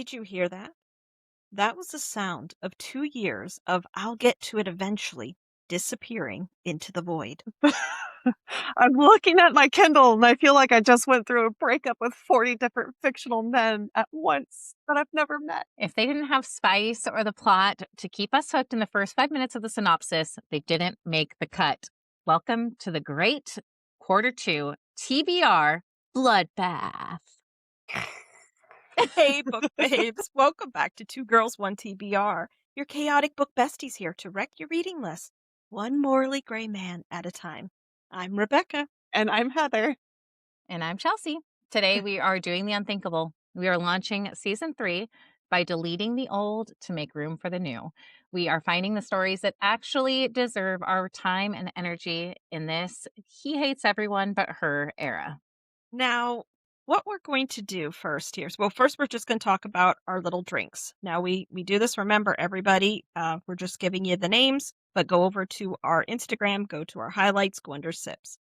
Did you hear that? That was the sound of 2 years of "I'll get to it eventually" disappearing into the void. I'm looking at my Kindle and I feel like I just went through a breakup with 40 different fictional men at once that I've never met. If they didn't have spice or the plot to keep us hooked in the first 5 minutes of the synopsis, they didn't make the cut. Welcome to the great Quarter 2 TBR Bloodbath. Hey, book babes. Welcome back to Two Girls, One TBR. Your chaotic book besties here to wreck your reading list, one morally gray man at a time. I'm Rebecca. And I'm Heather. And I'm Chelsea. Today we are doing the unthinkable. We are launching season 3 by deleting the old to make room for the new. We are finding the stories that actually deserve our time and energy in this he hates everyone but her era. Now, what we're going to do first here well, first we're just going to talk about our little drinks. Now, we do this, remember, everybody, we're just giving you the names, but go over to our Instagram, go to our highlights, go under sips.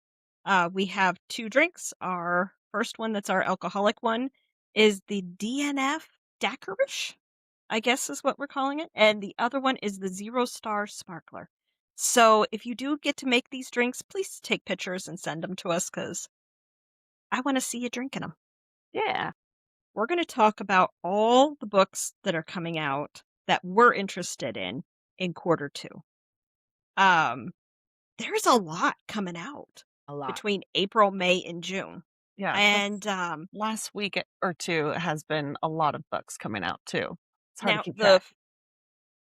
We have 2 drinks. Our first one, that's our alcoholic one, is the DNF Daiquirish, I guess is what we're calling it. And the other one is the Zero Star Sparkler. So if you do get to make these drinks, please take pictures and send them to us because I want to see you drinking them. Yeah. We're going to talk about all the books that are coming out that we're interested in Quarter 2. There's a lot coming out A lot. between April, May, and June. Yeah. And Last week or two has been a lot of books coming out too. It's hard to now keep the track.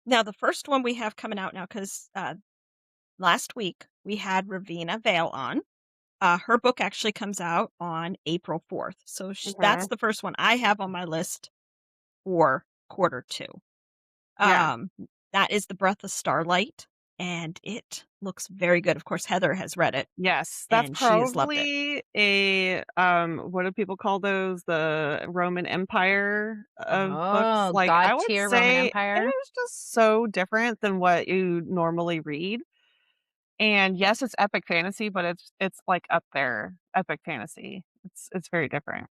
now the first one we have coming out now because last week we had Ravina Vale on. Her book actually comes out on April 4th, so that's Mhm. the first one I have on my list for Quarter 2. Yeah. Um, that is The Breath of Starlight, and it looks very good. Of course, Heather has read it, Yes, that's and she has loved it. probably a what do people call those? The Roman Empire of books. Oh, Like I God would tier Roman say it Empire. is just so different than what you normally read. And yes, it's epic fantasy, but it's like up there, epic fantasy. It's very different.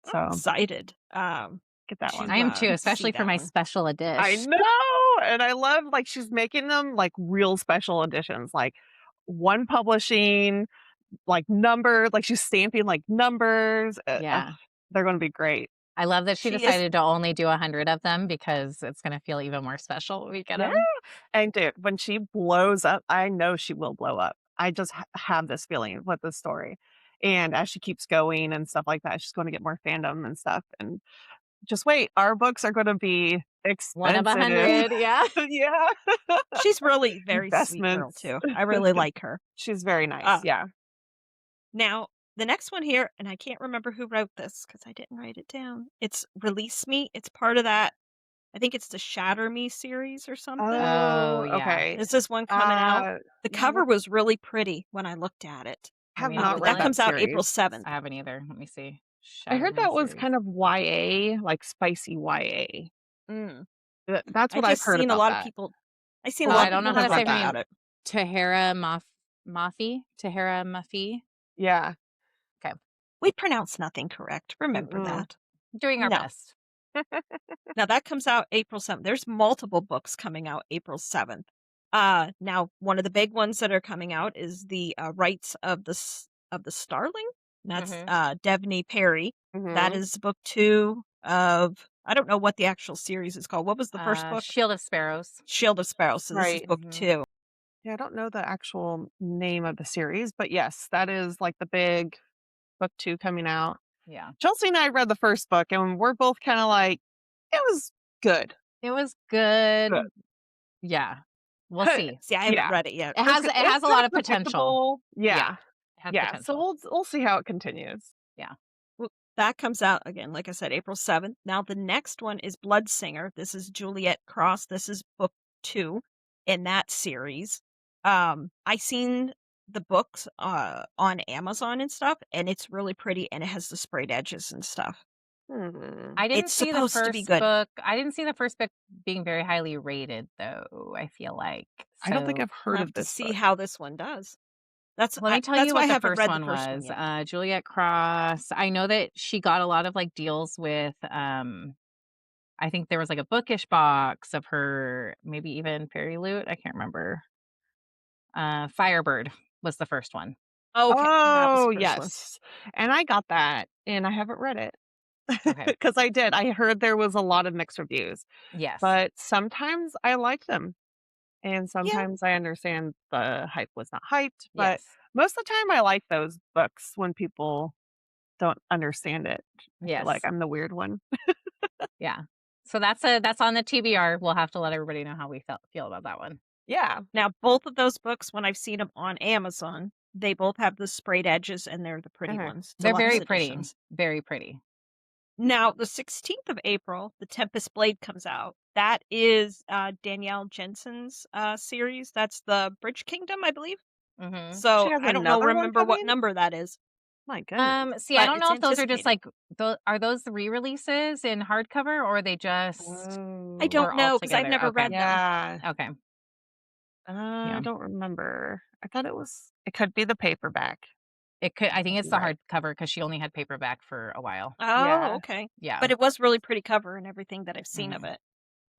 I'm So excited get that to one. I am too, see especially for that my one. special I edition. know, and I love like she's making them like real special editions, like one publishing, like number, like she's stamping like numbers. Yeah. They're going to be great. I love that she She is decided to only do 100 of them because it's going to feel even more special when we get Yeah, them. and dude, when she blows up, I know she will blow up. I just have this feeling with this story. And as she keeps going and stuff like that, she's going to get more fandom and stuff. And just wait, our books are going to be One of expensive. 100, yeah. Yeah. she's really very sweet girl Investments. too. I really like her. She's very nice. Uh, Yeah. Now, the next one here, and I can't remember who wrote this because I didn't write it down. It's Release Me. It's part of that. I think it's the Shatter Me series or something. Oh, Oh, yeah. okay. Is this one coming out? The Yeah, cover was really pretty when I looked at it. Let have me not look But read that it up. that comes out April series. 7th. I haven't either. Let me see. I Shatter heard Me that was series. kind of YA, like spicy YA. Mm. That's I what I've just heard seen a about lot of that. people. I seen a Oh, lot I of don't know people how to say love her talking name. about it. Tahara Mafi? Tahara Mafi? Yeah. Okay. We pronounce nothing correct. Remember Mm-mm. that. Doing our No. best. Now that comes out April 7th. There's multiple books coming out April 7th. Now one of the big ones that are coming out is the Rights of the Starling. That's Mhm. Devney Perry. That Mhm. is book 2 of I don't know what the actual series is called. What was the first book? Shield of Sparrows. Shield of Sparrows. So this is Right. book Mhm. 2. Yeah, I don't know the actual name of the series, but yes, that is like the big book 2 coming out. Yeah. Chelsea and I read the first book and we're both kind of like, it was good. It was good. Good. Yeah. We'll see. See, I haven't Yeah. read it yet. It It was, has it was a kind lot of of potential. predictable. Yeah. Yeah. It has Yeah. So potential. we'll see how it continues. Yeah. Well, that comes out again, like I said, April 7th. Now the next one is Blood Singer. This is Juliet Cross. This is book 2 in that series. I seen the books on Amazon and stuff, and it's really pretty and it has the sprayed edges and stuff. Hmm. I didn't It's see the supposed to be first good. book. I didn't see the first book being very highly rated, though, I feel like. I don't think So I've We'll heard have of to this see book. how this one does. let me tell That's you why I what the haven't first read the one first one was. yet. Juliet Cross. I know that she got a lot of like deals with I think there was like a Bookish box of her, maybe even Fairy Loot. I can't remember. Firebird was the first one. Okay, that was Oh, the first one. yes. And I got that, and I haven't read it. Okay. Because I did. I heard there was a lot of mixed reviews, Yes. but sometimes I like them, and Yeah, sometimes I understand the hype was not hyped, but Yes. most of the time I like those books when people don't understand it. I feel like Yes. I'm the weird one. Yeah. So that's on the TBR. We'll have to let everybody know how we feel about that one. Yeah. now both of those books, when I've seen them on Amazon, they both have the sprayed edges, and they're the pretty Uh-huh. ones, They're deluxe very pretty. editions. Very pretty. Now, the 16th of April, The Tempest Blade comes out. That is Danielle Jensen's series. That's the Bridge Kingdom, I believe. Mm-hmm. She So has I don't know, another one remember what coming? number that is, My goodness. See, I but don't it's know if those are just anticipated. like are those the re-releases in hardcover or are they just I Oh. don't or all know because I've together? never Okay. read them. Yeah. Okay. I Yeah. don't remember. I thought it could be the paperback. I think Could it's be the right. hardcover because she only had paperback for a while. Oh, Yeah. okay. Yeah. But it was really pretty cover and everything that I've seen of Mhm. it.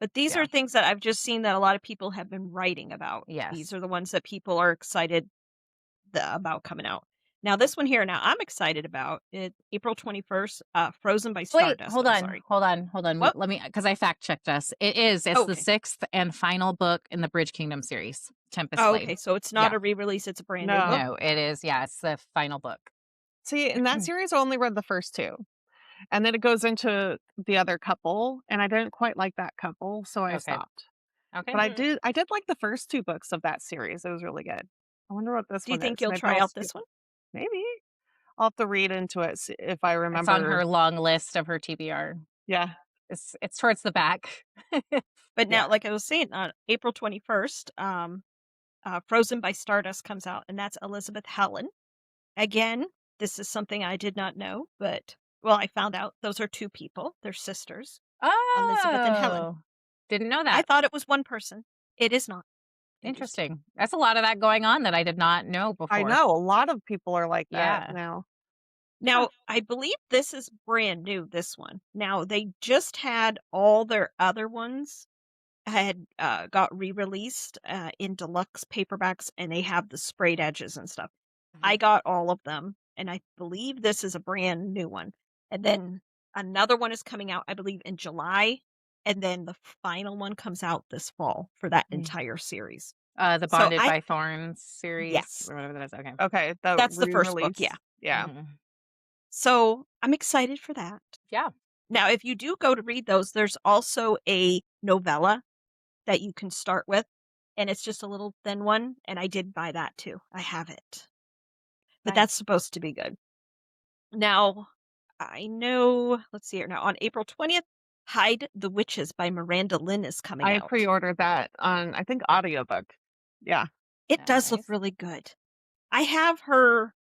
But these Yeah. are things that I've just seen that a lot of people have been writing about. These Yes. are the ones that people are excited about coming out. Now, this one here, now I'm excited about it. April 21st, Frozen by Wait, Stardust. hold I'm on. sorry. Hold on. Hold on. What? Let me because I fact checked us. It's Oh, the okay. 6th and final book in the Bridge Kingdom series, Tempest Oh, Blade. okay. So it's not Yeah. a re-release; it's a brand new No. book. No, it is. Yeah, it's the final book. See, in that series, I only read the first two. And then it goes into the other couple, and I didn't quite like that couple, so I Okay. stopped. Okay. But Mhm. I did like the first two books of that series. It was really good. I wonder what this Do you one think is. you'll Maybe try out this one? maybe I'll have to read into it if I It's on remember. her long list of her TBR. Yeah. It's towards the back. But now, Yeah. like I was saying, on April 21st, Frozen by Stardust comes out, and that's Elizabeth Helen. Again, this is something I did not know, but well, I found out those are two people. They're sisters, Elizabeth and Helen. Oh, didn't know I that. thought it was one person. It is not. It is two. Interesting. That's a lot of that going on that I did not know I before. know a lot of people are like that Yeah. now. Now, I believe this is brand new, this one. Now, they just had all their other ones had got re-released in deluxe paperbacks, and they have the sprayed edges and stuff. I got all of them, and I believe this is a brand new one. And then another one is coming out, I believe, in July, and then the final one comes out this fall for that Mm. entire series. The So Bonded by Thorns series yes, or whatever that is. Okay. Okay, the that's the first book, re-release. yeah. Yeah. Mhm. So I'm excited for that. Yeah. Now, if you do go to read those, there's also a novella that you can start with, and it's just a little thin one, and I did buy that too. I have it. But Nice. that's supposed to be good. Now, I know, let's see here. Now, on April 20th, Hide the Witches by Miranda Lynn is coming I out. pre-ordered that on I think audiobook. Yeah. It does look Nice. really good. I have her,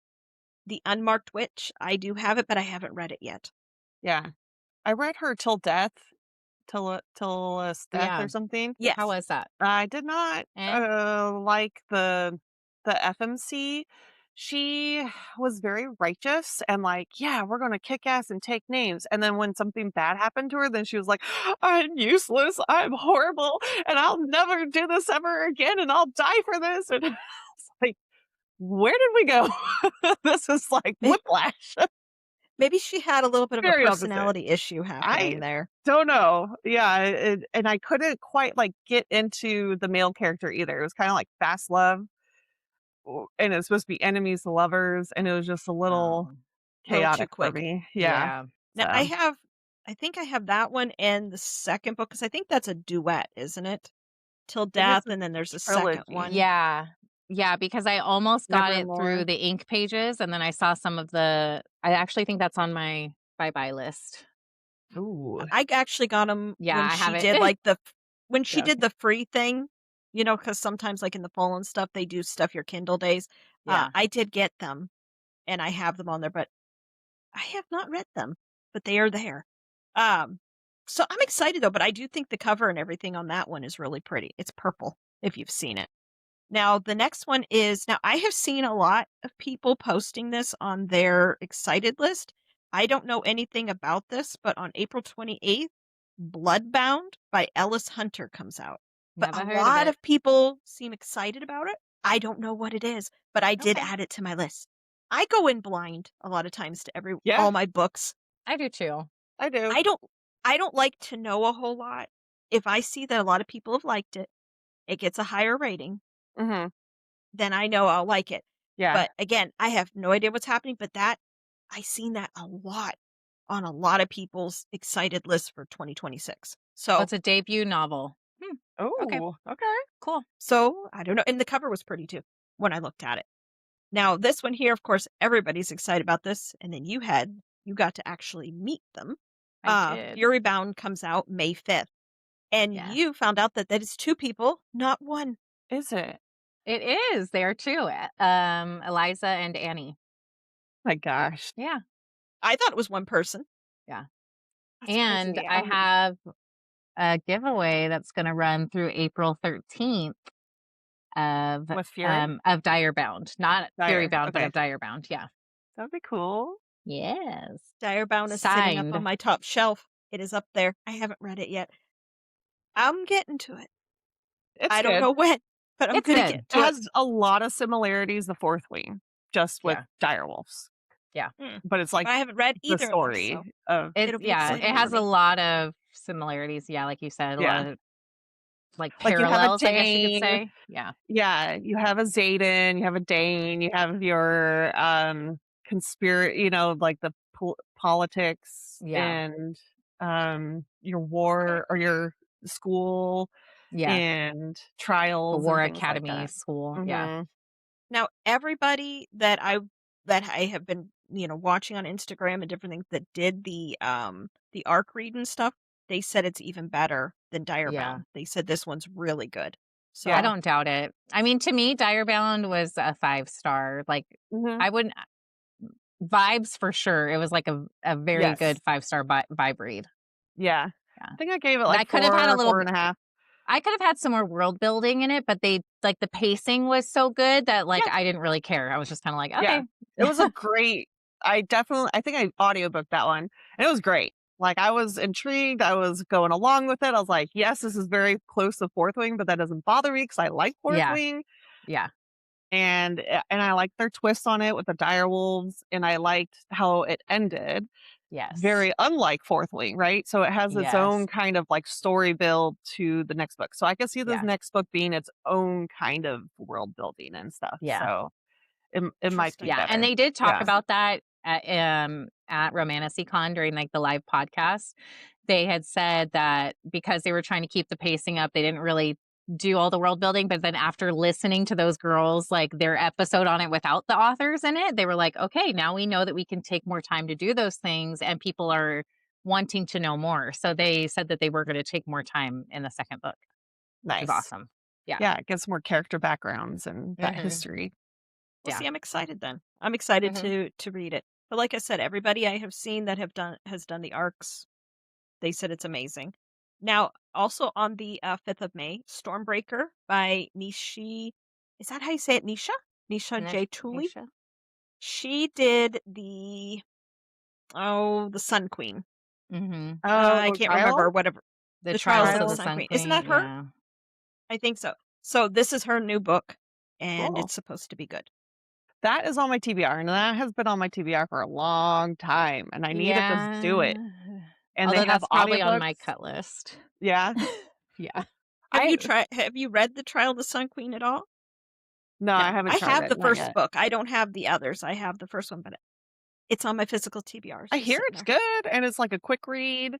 The Unmarked Witch. I do have it, but I haven't read it yet. Yeah. I read her Till Death, till us death Yeah. or something. Yes. How was that? I did not Eh? like the FMC. She was very righteous and like, yeah, we're gonna kick ass and take names. And then when something bad happened to her, then she was like, I'm useless, I'm horrible, and I'll never do this ever again, and I'll die for this. And it's like, where did we go? This is like May- whiplash. Maybe she had a little bit of a Very opposite. personality issue happening I there. don't know. Yeah, and I couldn't quite like get into the male character either. It was kind of like fast love, and it's supposed to be enemies to lovers, and it was just a little Oh, Little too chaotic for quick. me. Yeah. yeah. Now, So I think I have that one and the second book, because I think that's a duet, isn't it? Till it is Death, a and then there's a second trilogy. one. Yeah. Yeah, because I almost got it Nevermore. through the ink pages and then I saw some of I actually think that's on my bye-bye list. Ooh. I actually got them Yeah, when I she have it. did like when she Yeah. did the free thing, because sometimes like in the fall and stuff they do stuff your Kindle days. Yeah. I did get them, and I have them on there, but I have not read them, but they are there. So I'm excited though, but I do think the cover and everything on that one is really pretty. It's purple, if you've seen it. Now, the next one is, now I have seen a lot of people posting this on their excited list. I don't know anything about this, but on April 28th, Bloodbound by Ellis Hunter comes out. But Never a heard of lot it. of people seem excited about it. I don't know what it is, but I did Okay. add it to my list. I go in blind a lot of times to Yeah, all my books. I do too. I do. I don't like to know a whole lot. If I see that a lot of people have liked it, it gets a higher rating, Mhm. then I know I'll like it. Yeah. But again, I have no idea what's happening, but I seen that a lot on a lot of people's excited list for 2026. Oh, So, it's a debut novel. Okay, Oh, okay. cool. I don't know. And the cover was pretty too when I looked at it. Now, this one here, of course, everybody's excited about this. And then you got to actually meet them. I did. Fury Bound comes out May 5th. And Yes. you found out that is two people, not one. Is it? It is. There are two. Eliza and Annie. My gosh. Yeah. I thought it was one person. Yeah. That's And crazy. I have a giveaway that's going to run through April 13th With Fury? of Direbound. Not Fury Dire, Bound, but okay. of Direbound. Yeah. That'd be cool. Yes. Direbound is sitting up Signed. on my top shelf. It is up there. I haven't read it yet. I'm getting to it. It's I don't good. know when, but I'm It's gonna good. get It to it. has a lot of similarities, the Fourth Wing, just with Yeah. direwolves. Yeah. But it's like But I haven't read the either of them, story so of it'll be It exciting has for a me. lot of similarities. Yeah, like you said, a lot yeah. of like Like you have a parallels, I guess you could Dane. say. Yeah. Yeah, you have a Zayden, you have a Dane, you have your conspiracy, like the politics Yeah. and your war or your school Yeah. and The trials War and things like Academy that. school. Yeah. Mhm. Now, everybody that I have been, watching on Instagram and different things that did the arc read and stuff, they said it's even better than Yeah. Direbound. They said this one's really good. I Yeah. So, don't doubt it. I mean, to me, Direbound was a 5-star. Like, Mhm. I wouldn't vibes for sure. It was like a very good Yes. 5-star vibe read. Yeah. Yeah. I think I gave it And I like could have had a 4, little 4.5. I could have had some more world building in it, but they like the pacing was so good that like Yeah. I didn't really care. I was just kind of like, Yeah. okay. It was a great I think I audiobooked that one, and it was great. Like, I was intrigued, I was going along with it, I was like, "Yes, this is very close to Fourth Wing, but that doesn't bother me because I like Fourth Yeah. Wing," Yeah. and I liked their twist on it with the direwolves, and I liked how it ended. Yes. Very unlike Fourth Wing, right? So it has its Yes. own kind of, like, story build to the next book. So I could see this Yeah. next book being its own kind of world building and stuff, Yeah. so it might be interesting. Yeah. And better. they did talk Yeah. about that at Romantasy Con during like the live podcast. They had said that because they were trying to keep the pacing up, they didn't really do all the world building. But then after listening to those girls, like their episode on it without the authors in it, they were like, okay, now we know that we can take more time to do those things and people are wanting to know more. So they said that they were going to take more time in the second book, which is Nice. awesome. Yeah. Yeah, it gives more character backgrounds and that Mhm. history. Well, Yeah. see, I'm excited then. I'm excited Mhm. to read it. But like I said, everybody I have seen that has done the arcs, they said it's amazing. Now, also on the 5th of May, Stormbreaker by Nishi. Is that how you say it? Nisha J. Tooley. Nisha? She did the Sun Queen. Mhm. I Oh, can't remember Trial? whatever The the Trials Trials of of the the Trial? Sun Sun Queen. Isn't Queen. that her? Yeah. I think so. So this is her new book, and Cool. it's supposed to be good. That is on my TBR, and that has been on my TBR for a long time, and I need to just do it. Yeah. And they Although have that's probably on audiobooks. my cut list. Yeah. Yeah. I Have you read The Trial of the Sun Queen at all? No, I No. haven't I tried have it, the not first yet. book. I don't have the others. I have the first one, but it's on my physical TBRs. I Just hear sitting it's there. good, and it's like a quick read.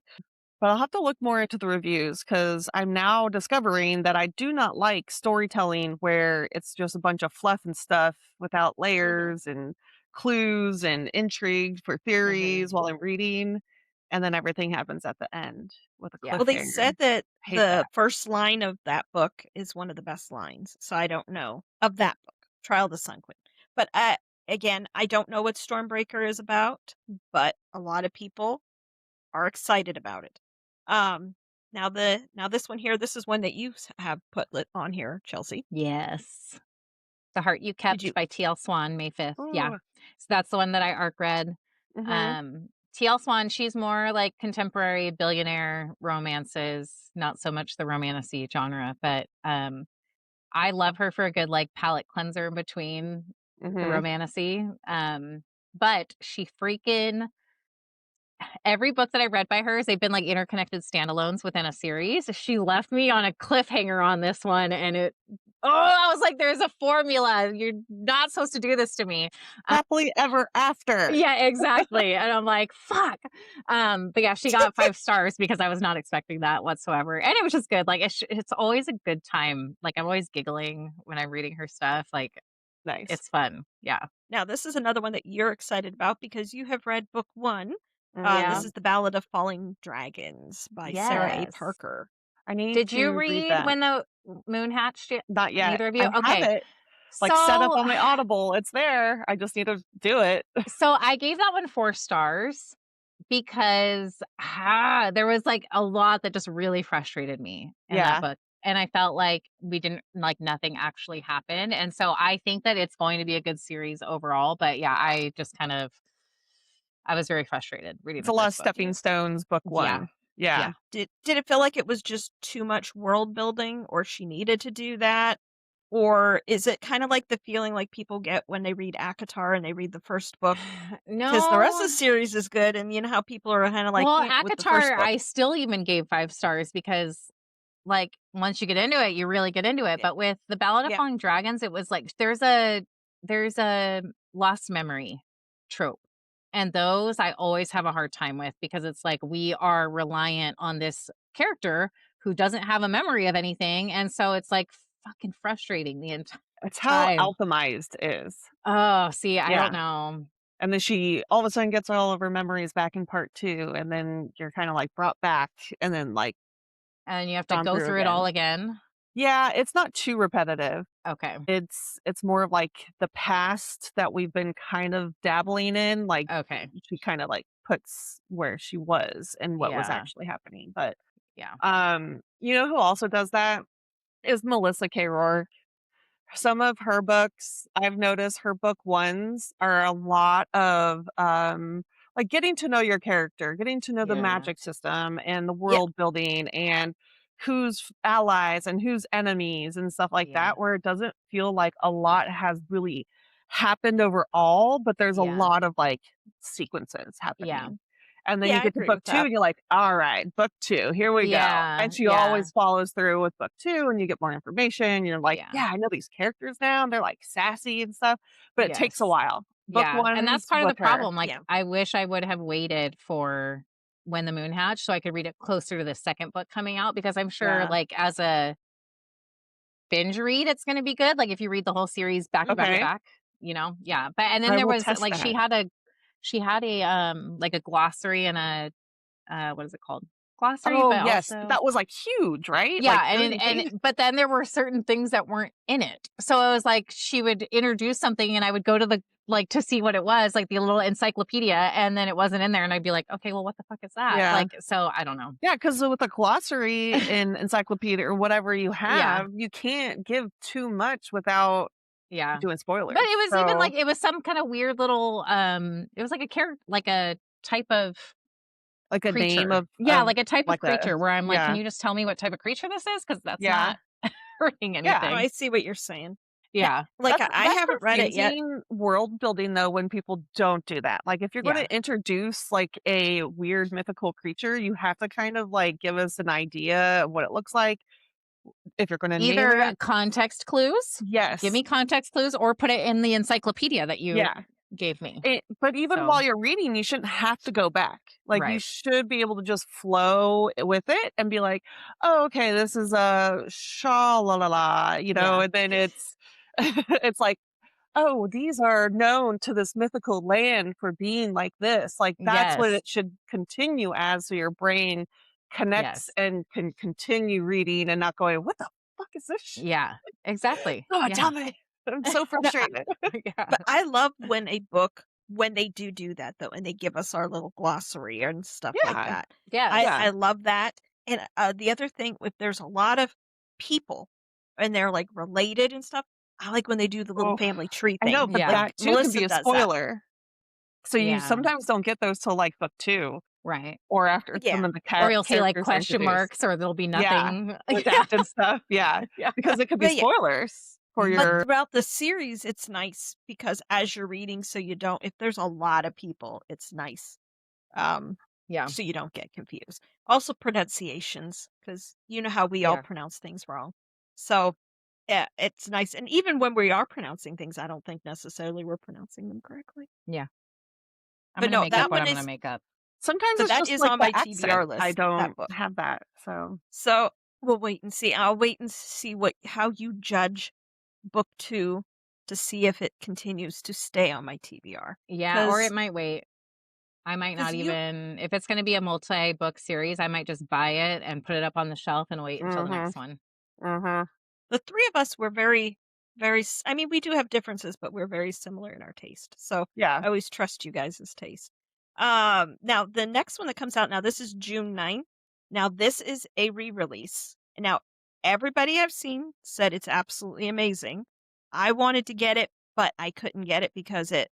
But I'll have to look more into the reviews because I'm now discovering that I do not like storytelling where it's just a bunch of fluff and stuff without layers and clues and intrigue for theories while I'm reading. And then everything happens at the end with a Yeah. Well, they cliffhanger. said that Hate the that. first line of that book is one of the best lines. So I don't know of that book, Trial of the Sun Queen. But again, I don't know what Stormbreaker is about, but a lot of people are excited about it. Now this one here, this is one that you have put lit on here, Chelsea. Yes. The Heart You Did Kept you? by T.L. Swan, May 5th. Yeah. Ooh. So that's the one that I arc read. Mhm. TL Swan, she's more like contemporary billionaire romances, not so much the romantasy genre, but I love her for a good like palate cleanser in between the Mhm. romantasy. But she freaking every book that I read by hers, they've been like interconnected standalones within a series. She left me on a cliffhanger on this one, and I was like, there's a formula. You're not supposed to do this to me. Happily ever after. Yeah, exactly. And I'm like, fuck. But yeah, she got 5 stars because I was not expecting that whatsoever. And it was just good. Like, it's always a good time. Like, I'm always giggling when I'm reading her stuff. Like, Nice. it's fun. Yeah. Now, this is another one that you're excited about because you have read book 1. Yeah. This is The Ballad of Falling Dragons by Sarah A. Yes. Parker. I need Did to you read read that. When the Moon Hatched? Not yet. Neither of you? I have Okay. it like set up So, on my Audible. It's there. I just need to do it. so I gave that one 4 stars because there was like a lot that just really frustrated me in that Yeah. book. And I felt like we didn't like nothing actually happened. And so I think that it's going to be a good series overall. But yeah, I just kind of I was very frustrated reading It's the a lot of first book. stepping stones, book Yeah. 1. Yeah. Did it feel like it was just too much world building, or she needed to do that? Or is it kind of like the feeling like people get when they read ACOTAR and they read the first book? Because the rest of No. the series is good, and you know how people are kind of like, Well, "Eh," with the first ACOTAR, book. I still even gave 5 stars because like once you get into it, you really get into it. Yeah. But with the Ballad of Yeah. Falling Dragons, it was like there's a lost memory trope. And those I always have a hard time with because it's like we are reliant on this character who doesn't have a memory of anything. And so it's like fucking frustrating the entire It's how time. alchemized is. Oh, see, I Yeah. don't know. And then she all of a sudden gets all of her memories back in part 2, and then you're kind of like brought back and then like And you have to gone go through through it again. all again. Yeah, it's not too repetitive. Okay. It's more of like the past that we've been kind of dabbling in, like Okay. she kind of like puts where she was and what was Yeah. actually happening. But Yeah. you know who also does that is Melissa K. Rourke. Some of her books, I've noticed her book 1s are a lot of like getting to know your character, getting to know the Yeah. magic system and the Yeah. world building and who's allies and who's enemies and stuff like Yeah. that, where it doesn't feel like a lot has really happened overall, but there's a Yeah. lot of like sequences Yeah. happening. And then Yeah, you I get to agree book with 2 that. and you're like, all right, book 2, here we go. Yeah. And she Yeah. always follows through with book 2 and you get more information. You're like, Yeah. yeah, I know these characters now and they're like sassy and stuff, but it takes a Yes. while. Book Yeah. And that's 1's part of the with her. problem. Like, Yeah. I wish I would have waited for When the Moon Hatched so I could read it closer to the second book coming out because I'm sure, Yeah. like, as a binge read, it's going to be good. Like, if you read the whole series back to back to Okay. back, yeah. But, and then I there will was test like, that. she had a, like a glossary and what is it called? Glossary, Oh, but yes. also, that was like huge, right? yeah, Like and 30 pages? but then there were certain things that weren't in it. So it was like she would introduce something and I would go to the like to see what it was, like the little encyclopedia, and then it wasn't in there and I'd be like, "Okay, well what the fuck is that?" Yeah. Like, so I don't know. Yeah, because with a glossary and encyclopedia or whatever you Yeah. have, you can't give too much without Yeah. doing spoilers. But it was even So, like it was some kind of weird little it was like a character like a type of like a name creature. Yeah, like a type of like a creature where I'm like, "Can yeah. you just tell me what type of creature this is?" Cuz that's Yeah. not hurting Yeah. Oh, I anything. see what you're saying. Yeah. Like, That's I haven't read it yet. confusing world building though when people don't do that. Like if you're going Yeah. to introduce like a weird mythical creature, you have to kind of like give us an idea of what it looks like. If you're going to name Either it, context clues, yes. give me context clues, or put it in the encyclopedia that you Yeah. gave me. But even So- while you're reading, you shouldn't have to go back. Like you Right. should be able to just flow with it and be like, oh, okay, this is a sha la la la, you know, Yeah. and then it's it's like, oh, these are known to this mythical land for being like this. Like that's what Yes. it should continue as, so your brain connects Yes. and can continue reading and not going, what the fuck is this shit? Yeah. Exactly. Oh, Yeah. tell me. I'm so frustrated. Yeah. But I love when a book, when they do that though, and they give us our little glossary and stuff like Yeah. that. Yes. I love that. And the other thing, if there's a lot of people and they're like related and stuff, I like when they do the little Oh, family tree I thing. know, but Yeah. that too can Melissa be a does that. spoiler. So you Yeah. sometimes don't get those till, like, book 2 Right. or after some Yeah. of the Or you'll see, like, characters are question introduced. marks or there'll be Yeah, nothing. redacted stuff, yeah, Yeah. because it could be But yeah, spoilers for but Mhm. your throughout the series, it's nice because as you're reading, so you don't if there's a lot of people, it's nice, um, Yeah. so you don't get confused. Also, pronunciations, because you know how we all Yeah. pronounce things wrong. So, yeah, it's nice, and even when we are pronouncing things, I don't think necessarily we're pronouncing them correctly. Yeah. I'm But gonna no, make up that what one I'm gonna is make up. sometimes so it's that just, is like, on the my TBR accent. I list, that don't book. have that, so So, we'll wait and see. I'll wait and see what how you judge book 2 to see if it continues to stay on my TBR. Yeah, or it Because might wait. I might not you even if it's gonna be a multi-book series, I might just buy it and put it up on the shelf and wait until the mhm, next one. mhm. the 3 of us were I mean, we do have differences, but we're very similar in our taste. So, Yeah. I always trust you guys' taste. Now the next one that comes out now, this is June 9th. Now this is a re-release. Now, everybody I've seen said it's absolutely amazing. I wanted to get it, but I couldn't get it because it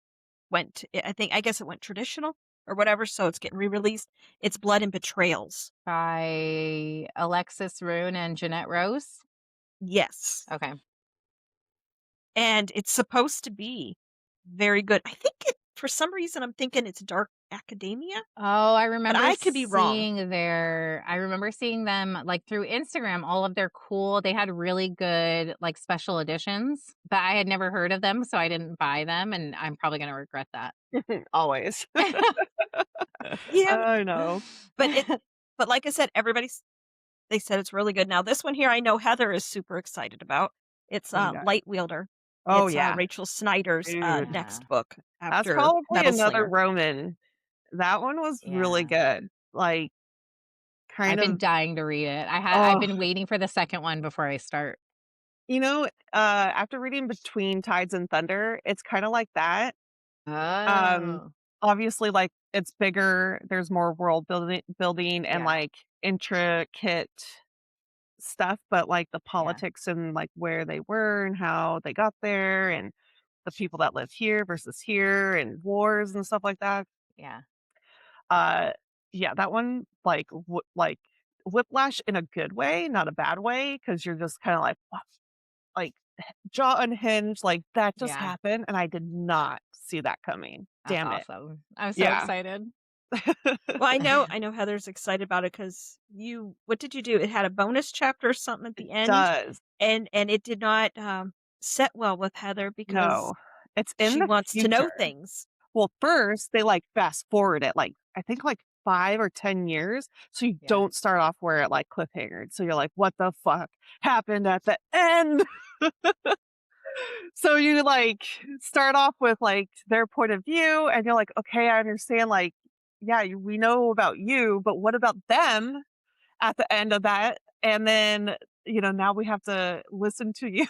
I guess it went traditional or whatever, so it's getting re-released. It's Blood and Betrayals. By Alexis Rune and Jeanette Rose? Yes. Okay. And it's supposed to be very good. I think for some reason, I'm thinking it's dark academia, Oh, but I could be wrong. I remember seeing them, like, through Instagram, all of their they had really good, like, special editions, but I had never heard of them, so I didn't buy them, and I'm probably gonna regret that. Always. Yeah, I know. but but like I said, they said it's really good. Now this one here, I know Heather is super excited about. It's Oh, yeah. Light Wielder. Oh, It's yeah. Rachel Snyder's Dude, Yeah, next book that's after probably Metal another Slinger. Roman. That one was really yeah. good. Like, kind I've been of dying to read it. I've oh, been waiting for the second one before I start. after reading Between Tides and Thunder, it's kinda like that. Um, Oh. obviously, like, it's bigger, there's more world building and, Yeah, like, intricate stuff, but, like, the yeah, politics and, like, where they were and how they got there and the people that live here versus here and wars and stuff like that. yeah, Uh, yeah, that one, like, whiplash in a good way, not a bad way, because 'cause you're just kinda like, "What?" Like, jaw unhinged, like, "That just yeah. happened, and I did not see that coming. That's Damn it." awesome. I'm so Yeah. excited. Well, I know Heather's excited about it because what did you do? It had a bonus chapter or something at It the end, does. and it did not set well with Heather because No. It's in she the wants to know future. things. Well, first, they, like, fast forward it, like, I think, like, 5 or 10 years, so you Yeah. don't start off where it, like, cliffhangered, so you're like, "What the fuck happened at the end?" So you, like, start off with, like, their point of view, and you're like, "Okay, I understand, like, yeah, we know about you, but what about them at the end of that?" And then, now we have to listen to you.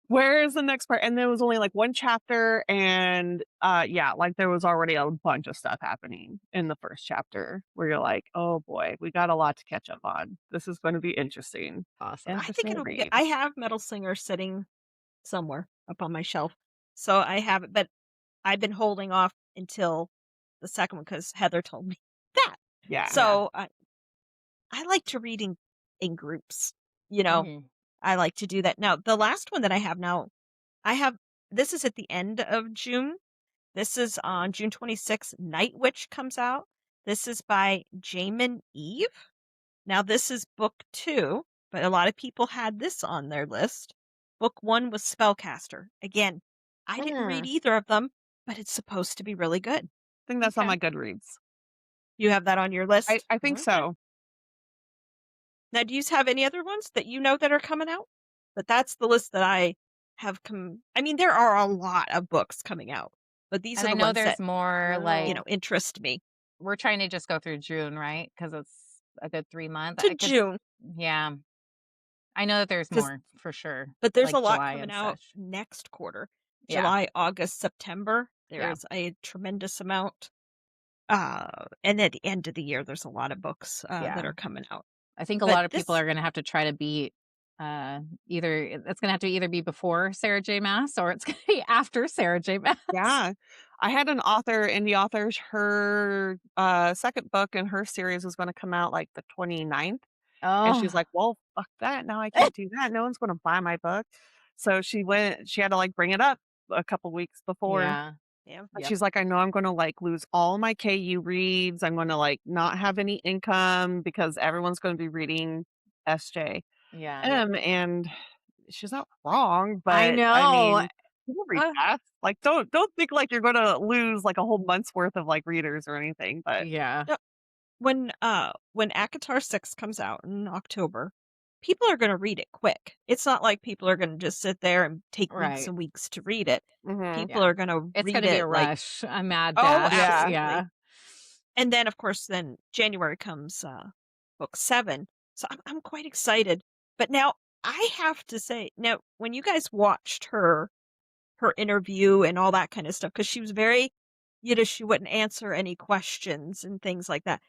Where is the next part? And there was only, like, 1 chapter and, yeah, like, there was already a bunch of stuff happening in the first chapter where you're like, "Oh boy, we got a lot to catch up on. This is gonna be interesting." Awesome. I think Interesting it'll be good. read. I have Metal Slinger sitting somewhere up on my shelf, so I have it, but I've been holding off until the second one because Heather told me that. Yeah. Yeah. So I like to read in groups. You know, Mhm. I like to do that. Now, the last one that I have now, I have this is at the end of June. This is on June 26th. Night Witch comes out. This is by Jamin Eve. Now, this is book 2, but a lot of people had this on their list. Book 1 was Spellcaster. Again, I didn't read Mm, either of them, but it's supposed to be really good. I think that's on Okay. my Goodreads. You have that on your I list? I think Okay. so. Now, do you have any other ones that you know that are coming out? But that's the list that I have I mean, there are a lot of books coming out, but these And are I the know ones there's that, more, like, interest me. we're trying to just go through June, right? Because it's a good 3 month. To I could June, Yeah. I know that there's 'cause more for sure, but there's a like lot July coming and out such. next quarter. Yeah, July, August, September, there yeah, is a tremendous amount. And at the end of the year, there's a lot of books that yeah. are coming out. I think a But lot of people this are gonna have to try to beat Either it's gonna have to either be before Sarah J. Maas or it's gonna be after Sarah J. Maas. Yeah. I had an author, indie author, her, second book in her series was gonna come out, like, the 29th, and she's Oh, like, "Well, fuck that, now I can't do that, no one's gonna buy my book." So she had to, like, bring it up a couple weeks before, yeah. Yeah. but Yep. she's like, "I know I'm gonna, like, lose all my KU reads, I'm gonna, like, not have any income because everyone's gonna be reading SJM," Yeah. and she's not wrong, I but, I know. mean, people read Uh, fast. Like, don't think like you're gonna lose, like, a whole month's worth of, like, readers or anything, but yeah. No, when ACOTAR 6 comes out in October, people are gonna read it quick. It's not like people are gonna just sit there and take weeks Right. and weeks to read it. mhm. People Yeah. are gonna It's read gonna be a it like, rush, a mad "Oh, dash. Yeah. Yeah. absolutely." And then, of course, then January comes, book 7. So I'm quite excited. But now I have to say, now when you guys watched her interview and all that kind of stuff, because she was very, she wouldn't answer any questions and things like that.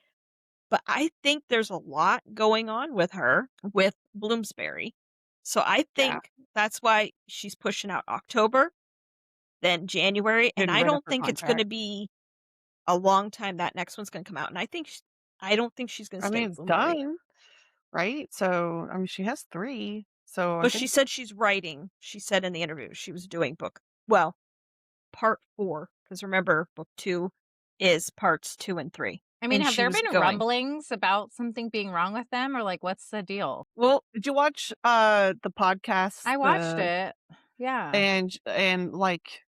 But I think there's a lot going on with her with Bloomsbury. So I Yeah. think that's why she's pushing out October, then January, and Getting I rid of don't her think it's gonna contract. be a long time that next one's gonna come out, and I don't think she's gonna I stay mean, with it's Bloomsbury. done, right? So, I mean, she has 3, so I But think she said she's writing. She said in the interview she was doing part 4, because remember book 2 is parts 2 and 3, I mean, and have she there was been going, rumblings about something being wrong with them or like what's the deal? "Well, did you watch, the podcast, I watched it. Yeah. and, like,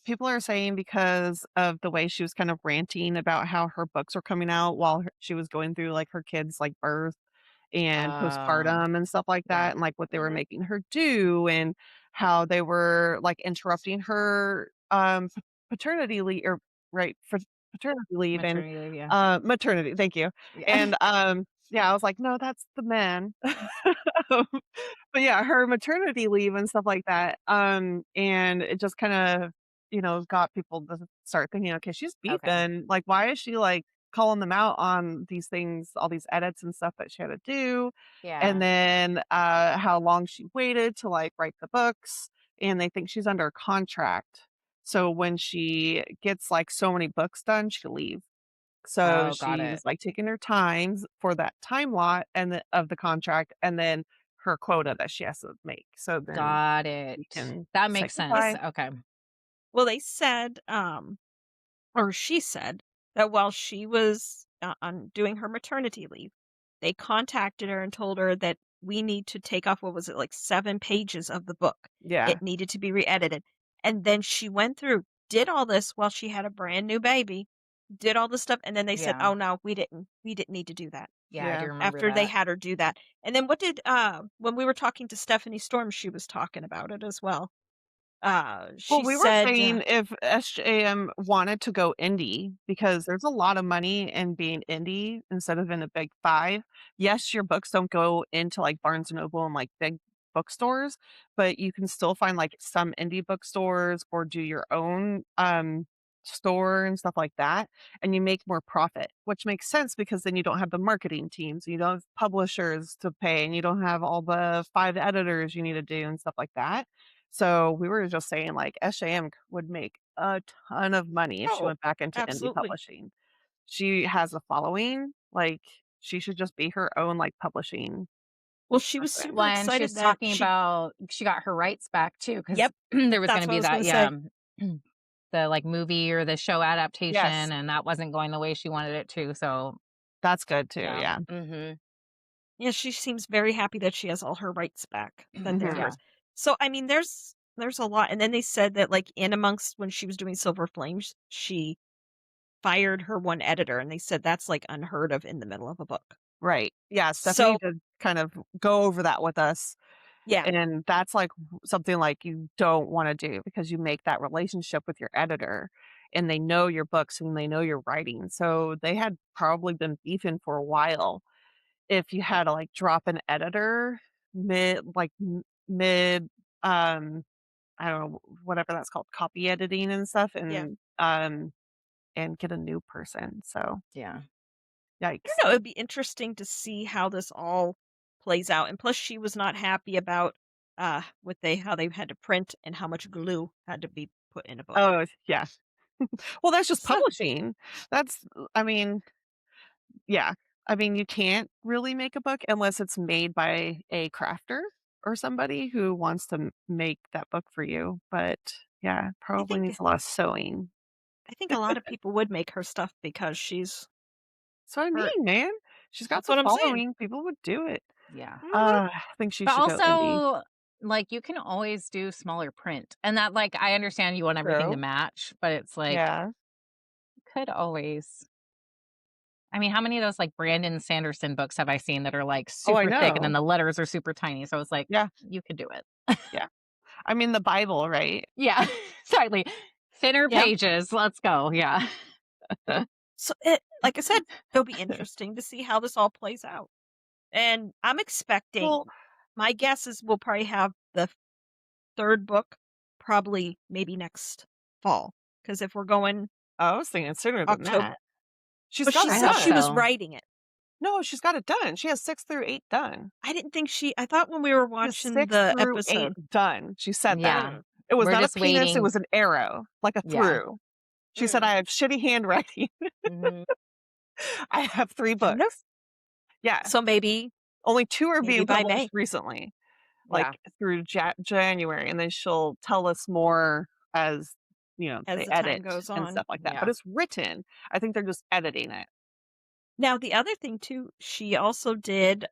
people are saying because of the way she was kind of ranting about how her books were coming out while she was going through, like, her kids' like birth and Oh, postpartum and stuff like yeah. that, and like what they were mhm, making her do, and how they were like interrupting her paternity leave, or right, for paternity leave, and Maternity leave, yeah. maternity, thank you. Yeah. And yeah, I was like, no, that's the men. But yeah, her maternity leave and stuff like that. And it just kind of, got people to start thinking, okay, she's Okay. beefing. Like, why is she like calling them out on these things, all these edits and stuff that she had to do? And Yeah. then how long she waited to like write the books. And they think she's under contract. So when she gets like so many books done, she can leave. So Oh, got it. she's like taking her times for that time lot and of the contract, and then her quota that she has to make. So then Got it. you can That say makes sense. goodbye. Okay. well, they said, or she said that while she was on doing her maternity leave, they contacted her and told her that we need to take off, what was it, like 7 pages of the book. Yeah. It needed to be re-edited. And then she went through, did all this while she had a brand new baby, did all this stuff, and then they said, Yeah. "Oh no, we didn't need to do that." Yeah, I do Yeah. remember After they that. had her do that. And then what did when we were talking to Stephanie Storm, she was talking about it as well. Well, She we were said, saying if SJM wanted to go indie, because there's a lot of money in being indie instead of in a big 5. Yes, your books don't go into like Barnes& and Noble and like big bookstores, but you can still find like some indie bookstores or do your own store and stuff like that, and you make more profit, which makes sense because then you don't have the marketing teams, you don't have publishers to pay, and you don't have all the 5 editors you need to do and stuff like that. So we were just saying like SJM would make a ton of money if she "Oh, went back into indie absolutely." publishing. She has a following, like she should just be her own like publishing Well, she was person. super When she excited was that talking about she got her rights back too, because yep, there was that's gonna what I be was that, gonna say. yeah, the, movie or the show Yes, adaptation, and that wasn't going the way she wanted it to, so that's good too. yeah. Yeah. Mhm. Yeah, she seems very happy that she has all her rights back, that they're Hmm. Yeah. hers. So, I mean, there's a lot, and then they said that, like, in amongst when she was doing Silver Flames, she fired her one editor, and they said that's, like, unheard of in the middle of a book. Right. Yeah. Stephanie So did kind of go over that with us. yeah. And that's like something like you don't want to do because you make that relationship with your editor and they know your books and they know your writing. So they had probably been beefing for a while. If you had to like drop an editor mid, um, I don't know, whatever that's called, copy editing and stuff, Yeah. and get a new person. So Yeah. I yikes. don't know, it'd be interesting to see how this all plays out. And plus, she was not happy about how they had to print and how much glue had to be put in a book. Oh, yeah. Well, that's just So publishing. That's I mean, yeah. I mean, you can't really make a book unless it's made by a crafter or somebody who wants to make that book for you. But yeah, I probably think needs a lot of sewing. I think a lot of people would make her stuff because she's So I her. mean, man, she's got That's the what I'm saying. following. People would do it. Yeah. Mhm. I think she But should go indie. also, like, you can always do smaller print. And that, like, I understand you want everything to True. match, but it's like, Yeah. could always. I mean, how many of those like Brandon Sanderson books have I seen that are like Oh, I super thick and then know. the letters are super tiny? So it's like, Yeah. you could do it. Yeah. I mean, the Bible, right? Yeah, exactly. Thinner Yeah. pages. Let's go. Yeah. So like I said, it'll be interesting to see how this all plays out. And I'm expecting. Well, My guess is we'll probably have the third book probably maybe next fall. Because if we're going I was thinking sooner than October, that. She's but got she I it said hope she done. was so. writing it. No, she's got it done. She has 6 through 8 done. I didn't think I thought when we were She has watching 6 the through 8 episode. done. She said that. Yeah. Mm, It was We're not a just penis, it waiting. was an arrow, like a Yeah. through. She said, mm. "I have shitty handwriting. Mhm. I have 3 I don't know. books." Yeah. So Only 2 are maybe being by published May, recently, Yeah. like, through January, and then she'll tell us more as, as they the time edit goes and on. stuff like that, but Yeah. it's written. I think they're just editing it. Now the other thing too, she also did,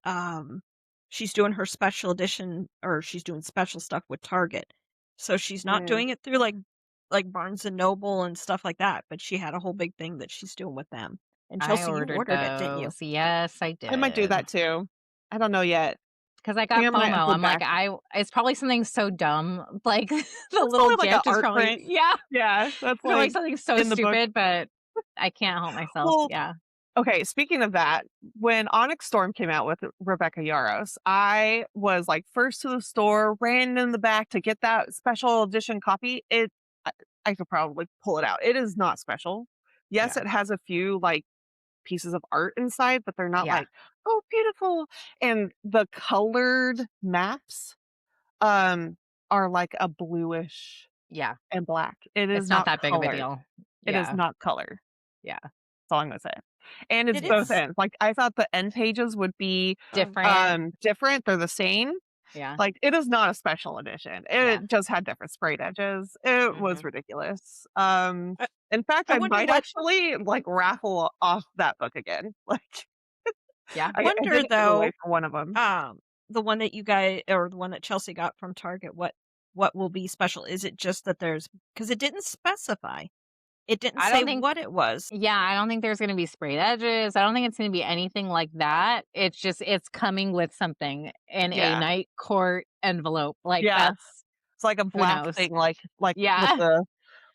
she's doing her special edition, or she's doing special stuff with Target. So she's not Mm. doing it through like Barnes& and Noble and stuff like that, but she had a whole big thing that she's doing with them. And I Chelsea, you ordered ordered it, didn't you? those. Yes, I I might do did. that too. I don't know yet. Because I I think got I might FOMO. hold I'm like, back. it's probably something so dumb. Like the It's little probably like an gift is art probably, print. yeah, Yeah, that's, it's probably like, something so in the book. stupid, but I can't help myself. Well, Yeah. okay, speaking of that, when Onyx Storm came out with Rebecca Yarros, I was, like, first to the store, ran in the back to get that special edition copy. I I could probably pull it out. It is not special. Yes, Yeah. it has a few, like, pieces of art inside, but they're not Yeah. like, "Oh, beautiful." And the colored maps, um, are like a bluish Yeah. and black. It is It's not not that big of a colored. deal. It is Yeah. not color. Yeah. That's all I'm gonna say. And it's Did it both ends. Like, I thought the end pages would be, Different. different. They're the same. Yeah. Like, it is not a special edition. Yeah. It just had different sprayed edges. It was Hmm. ridiculous. I, In fact, I I wonder might what actually, like, raffle off that book again. Like, Yeah. I wonder didn't give away though, for one of them. the one that you guys, or the one that Chelsea got from Target, what will be special? Is it just that there's, because it didn't specify. It didn't I say don't think, what it was. yeah, I don't think there's going to be sprayed edges. I don't think it's going to be anything like that. It's just, it's coming with something in a Yeah. night court envelope. Like Yeah. that's, It's like a who black knows? thing, like with Yeah. the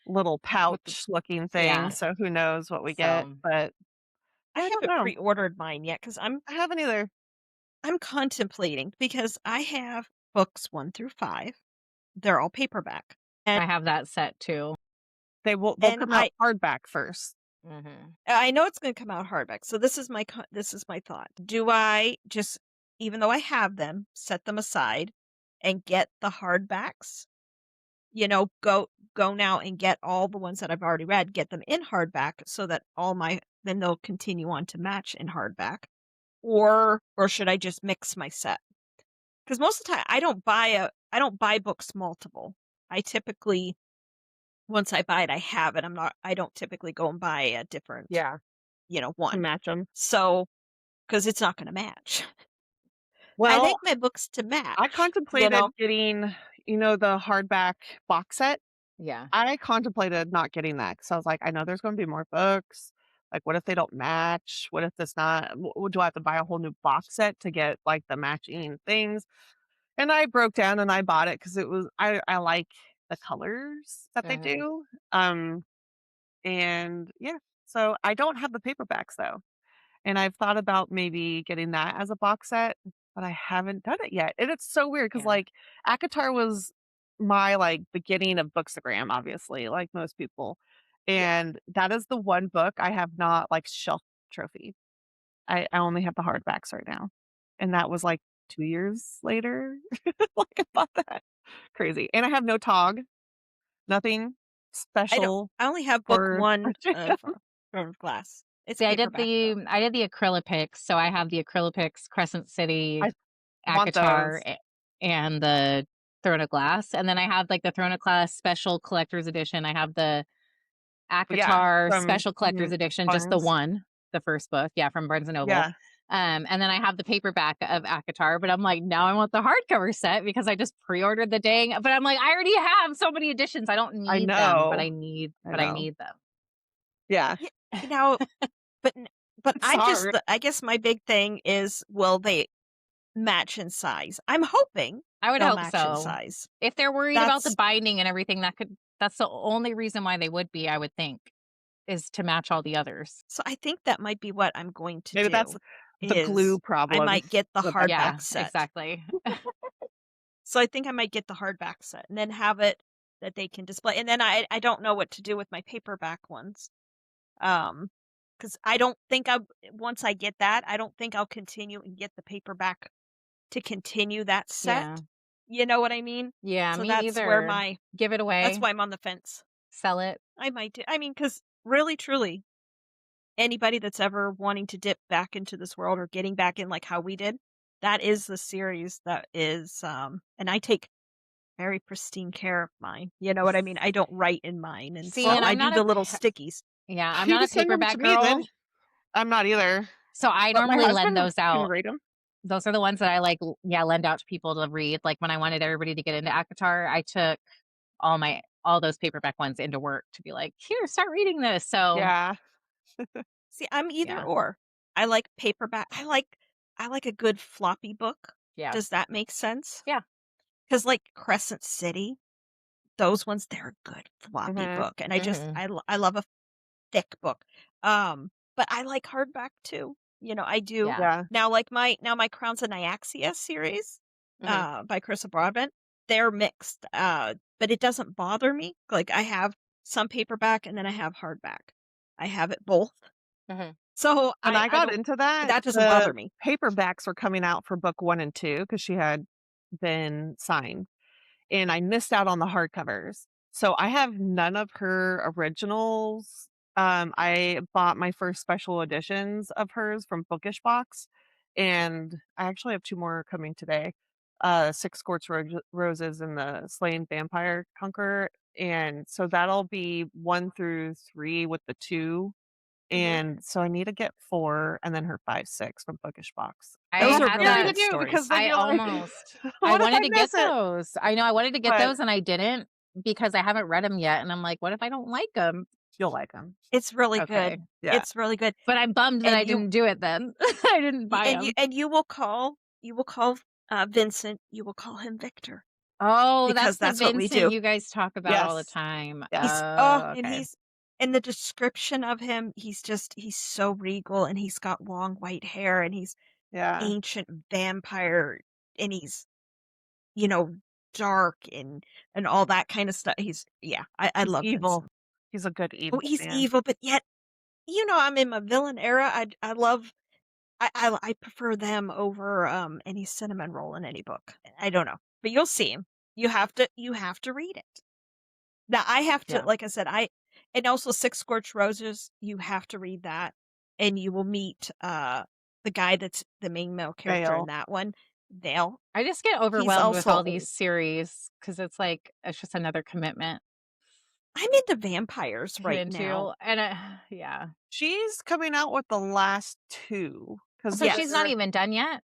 little With the, pouch looking thing, yeah. so who knows what we get, So but I yeah, I don't haven't know. pre-ordered mine yet because I haven't either. I'm contemplating, because I have books 1 through 5. They're all paperback. And I have that set too. They'll and come out hardback first. Hmm. I know it's gonna come out hardback. So this is my thought. Do I just, even though I have them, set them aside and get the hardbacks? Go now and get all the ones that I've already read, get them in hardback so that then they'll continue on to match in hardback. Or should I just mix my set? Because most of the time I don't buy books multiple. I typically, once I buy it, I have it. I don't typically go and buy a different, Yeah, to one. match them. So, because it's not gonna match. I like Well, my books to I match, you contemplated know? getting, the hardback box set. Yeah. I contemplated not getting that because I was like, "I know there's gonna be more books. Like, what if they don't match? What if it's not do I have to buy a whole new box set to get, like, the matching things?" And I broke down and I bought it because I like the colors that they Hmm. do. And yeah, so I don't have the paperbacks though. And I've thought about maybe getting that as a box set, but I haven't done it yet. And it's so weird because Yeah. like ACOTAR was my like beginning of Bookstagram, obviously, like most people. Yeah. And that is the one book I have not like shelf trophy. I only have the hardbacks right now. And that was like 2 years later. Like, I bought that. Crazy. And I have no tog, nothing special I only have book for 1 of Throne of Glass. It's See, paperback though. I did the acrylics, so I have the acrylics, Crescent City, I want ACOTAR, those. and the Throne of Glass, and then I have, like, the Throne of Glass special collector's edition. I have the But yeah, ACOTAR from special collector's edition, just the Barnes. one, the first book, yeah, from Barnes& and Noble. Yeah, And then I have the paperback of ACOTAR, but I'm like, now I want the hardcover set because I just pre-ordered the dang, but I'm like, I already have so many editions. I don't I need them, know. I but I know. need them. Yeah. Yeah, you know, but n but It's hard. I guess my big thing is, will they match in size? I'm hoping I would they'll hope match in so. size. If they're worried about the That's binding and everything, that's the only reason why they would be, I would think, is to match all the others. so I think that might be what I'm going to Maybe that's do, the glue is I problem might get the with that hardback Yeah, box. set. exactly. So I think I might get the hardback set and then have it that they can display, and then I don't know what to do with my paperback ones. Because I don't think I once I get that, I don't think I'll continue and get the paperback to continue that set. Yeah. You know what I mean? Yeah, So me neither. Give it that's away, why I'm on the fence. sell it. I might do, I mean, because really, truly, anybody that's ever wanting to dip back into this world or getting back in like how we did, that is the series that is, and I take very pristine care of mine. You know what I mean? I don't write in mine, and See, and so I I'm do not the little stickies. yeah, I'm You not can a send them to paperback me then. girl, I'm not either, so I but my normally lend husband those can out. rate them. Those are the ones that I like, yeah, lend out to people to read. Like when I wanted everybody to get into ACOTAR, I took all those paperback ones into work to be like, here, start reading this. So Yeah. See, I'm either yeah, or. I like paperback. I like a good floppy book. yeah, Does that make sense? yeah, Because like Crescent City, those ones, they're a good floppy Mhm. book, and hmm, I love a thick book. But I like hardback too. You know, I do. yeah, Yeah. Now my Crowns of Nyaxia series, hmm, by Carissa Broadbent, they're mixed. But it doesn't bother me. Like I have some paperback and then I have hardback. I have it both. hmm, So When I I got don't, into that, that doesn't the bother me. paperbacks were coming out for book 1 and 2 because she had been signed, and I missed out on the hardcovers. So I have none of her originals. I bought my first special editions of hers from Bookish box, and I actually have 2 more coming today. Six Scorched Roses and the Slain Vampire Conqueror, and so that'll be 1 through 3 with the 2, Mhm. and so I need to get 4 and then her 5, 6 from Bookish box. I And Those that's are had really scary to that. good do because stories. then I you're like, almost, I "What if wanted I to get miss it?" those. I know I wanted to get But those and I didn't because I haven't read them yet. And I'm like, what if I don't like them? you'll like them. It's really Okay. good. Yeah. It's really good. But I'm bummed that And I didn't do it then. I didn't buy them. and you will call Vincent, you will call him Victor Oh, that's because the that's what we Vincent do. you guys talk about all the Yes. time. Yes. Oh, And okay. he's in the description of him, he's so regal and he's got long white hair and he's Yeah. ancient vampire and he's, you know, dark and all that kind of stuff. I He's love evil. Vincent. He's a good Oh, evil he's man. evil, but yet, you know, I'm in my villain era. I love I prefer them over any cinnamon roll in any book. I don't know, but you'll see him. You have to read it. Now I have to, Yeah. like I said, I and also Six Scorched Roses. You have to read that, and you will meet the guy that's the main male character in Fail. that one. Vale. I just get He's overwhelmed with also all old. these series because it's like, it's just another commitment I'm into vampires to get right now. into. And yeah. She's coming out with the last 2 because So she's not Yes. even done yet?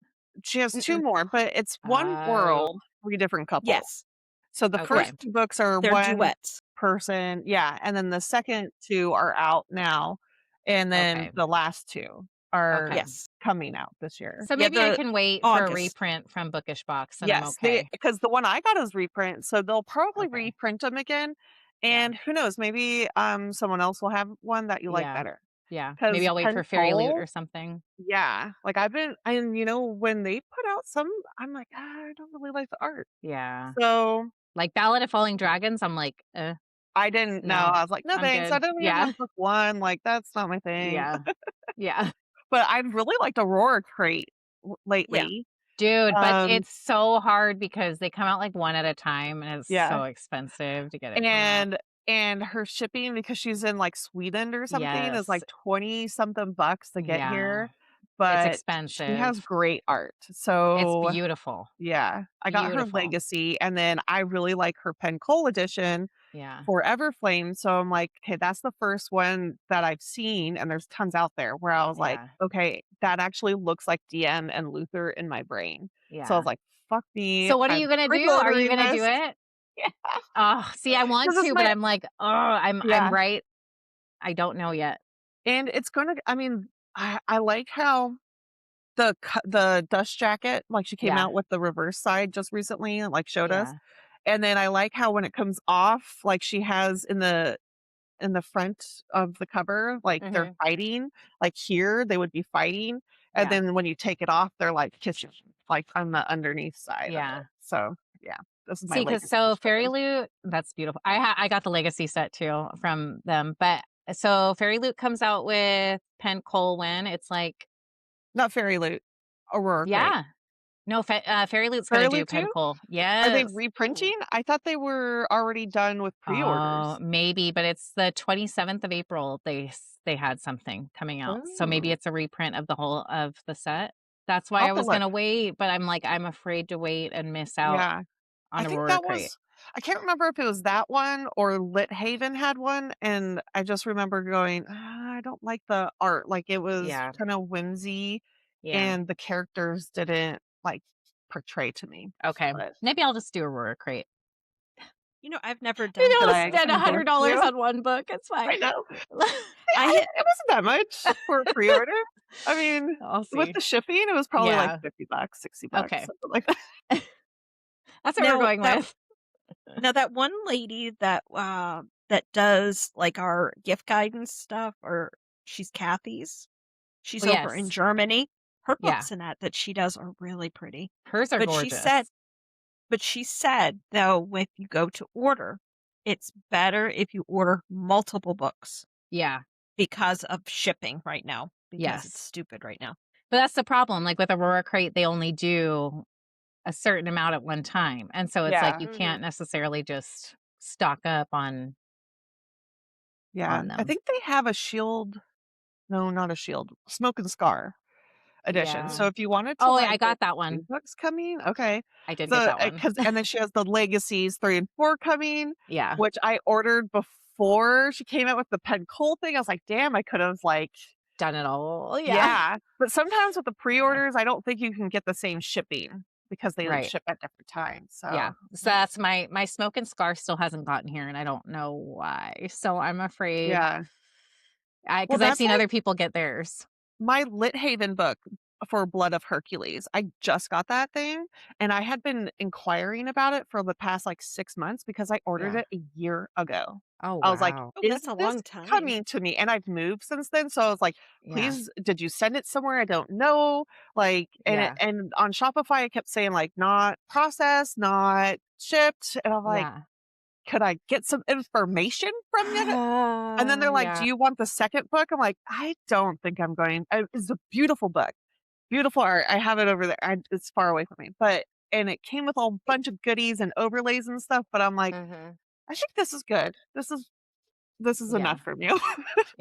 she has 2 Mm-mm. more, but it's one Oh, world, 3 different couples. Yes. So the okay. first 2 books are They're one duets. person, yeah, and then the second 2 are out now, and then Okay. the last 2 are Okay. Yes. coming out this year. So Yeah. maybe I The can wait for a August. reprint from Bookish Box and I'm Yes, okay. because the one I got is reprint, so they'll probably Okay. reprint them again, Yeah. and who knows, maybe, someone else will have one that you like Yeah. better. Yeah. Maybe Because I'll wait for Fairy Loot or something. yeah, like, I've been and, when they put out some, I'm like, I don't really like the art." Yeah. So, Like Ballad of Falling Dragons, I'm like, I didn't know, no, I was like, "No, I'm thanks, I good. don't even Yeah. have book 1, like, that's not my thing." Yeah. Yeah. But I've really liked Aurora Crate Yeah. lately. Dude, but Um, it's so hard because they come out, like, one at a time, and it's yeah. so expensive to get it come out. And her shipping, because she's in, like, Sweden or something, is, Yes. like, 20 something bucks to get Yeah. here, It's but she has expensive. great art. It's So, beautiful. yeah, I got her Beautiful. Legacy, and then I really like her Penn edition Yeah. for Everflame, so I'm like, "Okay, that's the first one that I've seen," and there's tons out there where I was like, Yeah. "Okay, that actually looks like DM and Luther in my brain." So I was Yeah. like, "Fuck me, So what are I'm you gonna do? Are you pre-ordering gonna do this." it? Yeah, Oh, see, I want 'cause it's to, but my I'm like, "Oh, I'm yeah, right. I don't know yet." and it's gonna I mean, I like how the dust jacket, like, she came Yeah. out with the reverse side just recently and, like, showed us, Yeah. and then I like how when it comes off, like, she has in the front of the cover, like, they're Mhm. fighting, like, here, they would be fighting, and Yeah. then when you take it off, they're, like, kissing, like, on the underneath side of it. Yeah. So, yeah, this is my See, because legacy so Fairy showcase. Loot that's beautiful. I got the Legacy set too from them, but so Fairy Loot comes out with Pen Colwyn. It's like Not Fairy Loot, Aurora Crate. yeah. No, Fairy Loot's gonna Fairy do Loot Pen too? Cole. Are they Yes. Ooh. reprinting? I thought they were already done with Oh, pre-orders. maybe, but it's the 27th of April. They had something coming out. So maybe Ooh, it's a reprint of the whole of the set. That's why I'll I have to was look. gonna wait, but I'm like, I'm afraid to wait and miss out Yeah. I on think Aurora that Crate. was I can't remember if it was that one or Lit Haven had one, and I just remember going, "Ah, I don't like the art." Like, it was Yeah. kinda whimsy, Yeah. and the characters didn't, like, portray to me. Okay. But Maybe I'll just do Aurora Crate. I've never Maybe done should I'll that. I spend endorse $100 you? on one book. It's I fine. know. Hey, I I hit it wasn't that much for a pre-order. I mean, I'll with see. the shipping, it was probably, like, Yeah. 50 bucks, 60 bucks, Okay. something like that. That's what we're now going that with. now that one lady that does, like, our gift guidance stuff, or she's Kathy's. Oh, She's over in yes. Germany. Her Yeah. books and that she does are really pretty. Hers are But she said gorgeous. though, if you go to order, it's better if you order multiple books Yeah. because of shipping right now, because it's Yes. stupid right now. But that's the problem. Like with Aurora Crate, they only do a certain amount at one time. And so it's like Yeah. you Mhm. can't necessarily just stock up Yeah. on I them. think they have a shield. No, not a shield. Smoke and Scar edition. Yeah. So Mm. if you wanted to, Oh, like, I get got that 2 one. books coming, okay. I did get So, that one. because and then she has the Legacies 3 and 4 coming, Yeah. which I ordered before she came out with the Pen Cole thing. I was like, "Damn, I could have, like." Done it all. Yeah. Yeah. But sometimes with the Yeah. pre-orders, I don't think you can get the same shipping because they Right. ship at different times, Yeah. so So that's my Smoke and Scar still hasn't gotten here and I don't know why. So I'm afraid yeah. I Well, because I've that's seen like other people get theirs. my Lit Haven book for Blood of Hercules. I just got that thing, and I had been inquiring about it for the past, like, 6 months because I ordered Yeah. it a year ago. Oh, I was like, wow. Oh, "Is that's a this long time. coming to me?" And I've moved since then, so I was like, Yeah. "Please, did you send it somewhere I don't know?" Like, Yeah. and on Shopify, it kept saying, like, "Not processed, not shipped," and I'm like, Yeah. "Could I get some information from you?" And then they're like, "Do Yeah. you want the second book?" I'm like, "I don't think I'm going." It's a beautiful book. Beautiful art. I have it over there. It's far away from me, but and it came with a whole bunch of goodies and overlays and stuff, but I'm like, Mhm. "I think this is good. This is Yeah. enough from you."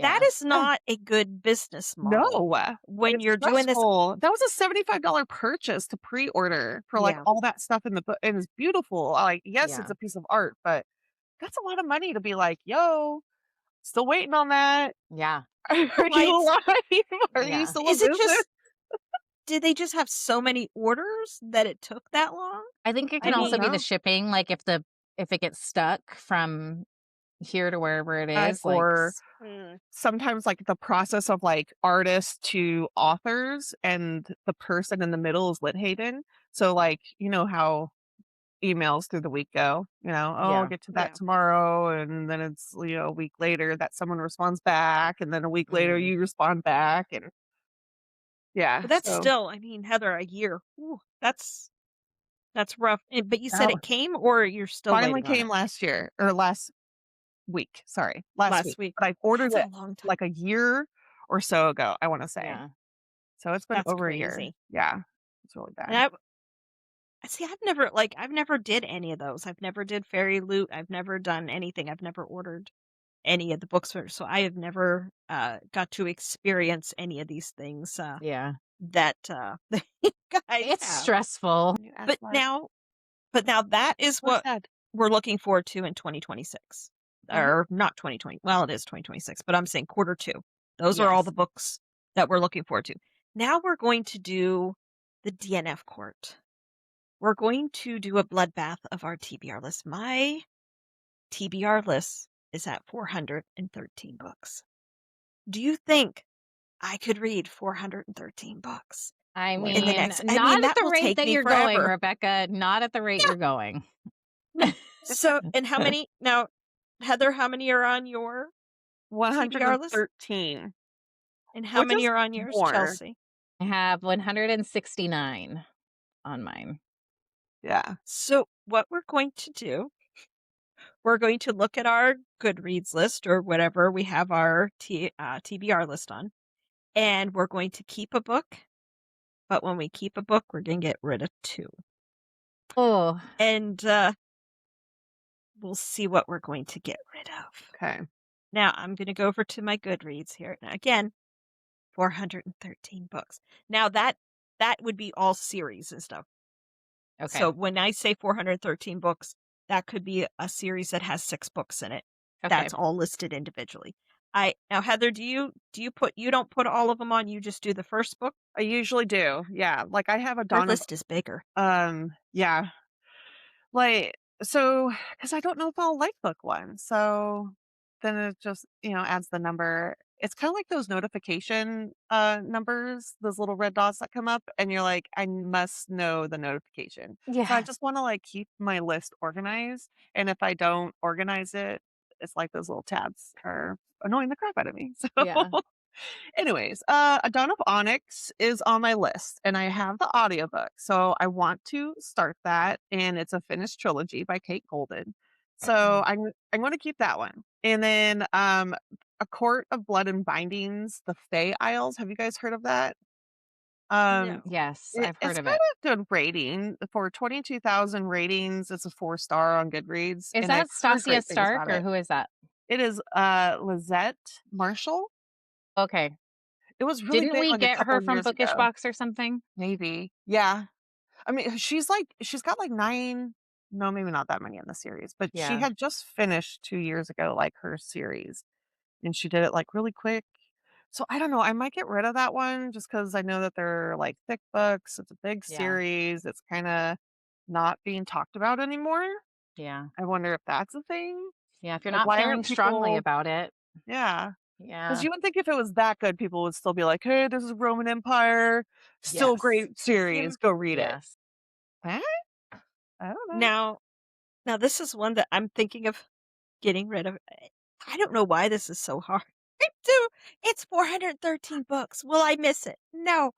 That Yeah. is not a good business No, model when it's you're doing this. stressful. That was a $75 purchase to pre-order for, like, Yeah. all that stuff in the book, and it's beautiful. Like, yes, it's Yeah. a piece of art, but that's a lot of money to be like, "Yo, still waiting on that. Yeah. Are Why you it's alive? Are you Yeah. still in is it business?" just did they just have so many orders that it took that long? I think it I can I don't also be mean, the know. shipping, like if it gets stuck from here to wherever it is, like Or mm, sometimes, like, the process of, like, artist to authors and the person in the middle is Lit Haven. So, like, you know how emails through the week go, "Oh, I'll yeah. get to that yeah. tomorrow," and then it's, a week later that someone responds back, and then a week later Mhm. you respond back, and yeah, But that's so still, I mean, Heather, a year. Ooh, that's rough. But you said that it came, or you're still finally waiting on it? came last year or last week, sorry, last Last week, week. but I've ordered That's a it, long time. like, a year or so ago, I wanna say. Yeah. So it's been That's over a year. crazy. Yeah. It's really And bad. See, I've never did any of those. I've never did Fairy Loot. I've never done anything. I've never ordered any of the books so I have never got to experience any of these things Yeah. that that you guys It's have. stressful. You ask But Mark. now but now that is Go what ahead. we're looking forward to in 2026. Mhm. Or not 2020. Well, it is 2026, but I'm saying quarter 2. Those are all the Yes. books that we're looking forward to. Now we're going to do the DNF court. We're going to do a bloodbath of our TBR list. My TBR list is at 413 books. Do you think I could read 413 books I Like, in the mean, next? I mean, not at that the will rate take that me you're going, forever. Rebecca. Not at the rate Yeah. you're going. So, and how many now, Heather? How many are on your TBR list? 113, And how which many is are on yours, more. Chelsea? I have 169 on mine. Yeah. So, what we're going to do, we're going to look at our Goodreads list or whatever we have our TBR list on, and we're going to keep a book. But when we keep a book, we're going to get rid of 2. Oh, And we'll see what we're going to get rid of. Okay. Now, I'm going to go over to my Goodreads here. Now, again, 413 books. Now, that would be all series and stuff. okay. So when I say 413 books, that could be a series that has 6 books in it. Okay. That's all listed individually. Now, Heather, you don't put all of them on, you just do the first book? I usually do. Yeah. Like I have a Our Dawn of list is bigger. yeah. Like so cuz I don't know if I'll like book 1. So then it just, adds the number. It's kind of like those notification numbers, those little red dots that come up and you're like I must know the notification. So I Yeah. just want to like keep my list organized and if I don't organize it, it's like those little tabs are annoying the crap out of me. So Yeah. anyways, A Dawn of Onyx is on my list and I have the audiobook. So I want to start that and it's a finished trilogy by Kate Golden. So I'm going to keep that one. And then A Court of Blood and Bindings, The Fey Isles. Have you guys heard of that? Um No. Yes, I've heard it's of got it. a good rating for 22,000 ratings. It's a 4-star on Goodreads Is and I've that heard Stasia great things Stark about or it. who is that? It is Lizette Marshall. Okay. It was really Didn't big we like a get couple her of from years Bookish ago. Box or something? Maybe. Yeah. I mean, she's got like 9, no, maybe not that many in the series, but she Yeah. had just finished 2 years ago, like her series, and she did it like really quick. So I don't know. I might get rid of that one just because I know that they're like thick books. It's a big Yeah. series. It's kind of not being talked about anymore. Yeah. I wonder if that's a thing. Yeah. If you're Like, not why feeling aren't strongly people? about it. Yeah. Because Yeah. you would think if it was that good, people would still be like, hey, this is Roman Empire. Still Yes. great series. Go read it. Yes. Eh? I don't know. Now this is one that I'm thinking of getting rid of. I don't know why this is so hard. It's 413 books. Will I miss it? No.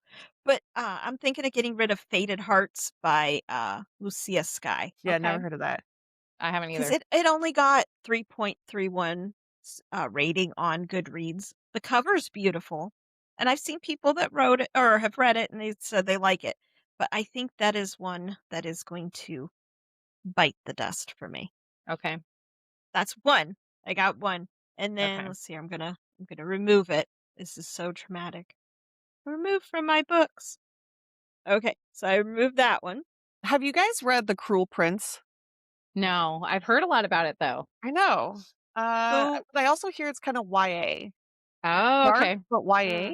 But I'm thinking of getting rid of Faded Hearts by Lucia Sky. Yeah, Okay. never heard of that. I haven't Because either. it only got 3.31 rating on Goodreads. The cover's beautiful. And I've seen people that wrote it or have read it and they said they like it. But I think that is one that is going to bite the dust for me. Okay. That's one. I got one. And then Okay. let's see, I'm gonna remove it. This is so traumatic. Remove from my books. Okay, so I removed that one. Have you guys read The Cruel Prince? No, I've heard a lot about it though. I know. So But I also hear it's kind of YA. Oh, Dark, okay. but uh, YA?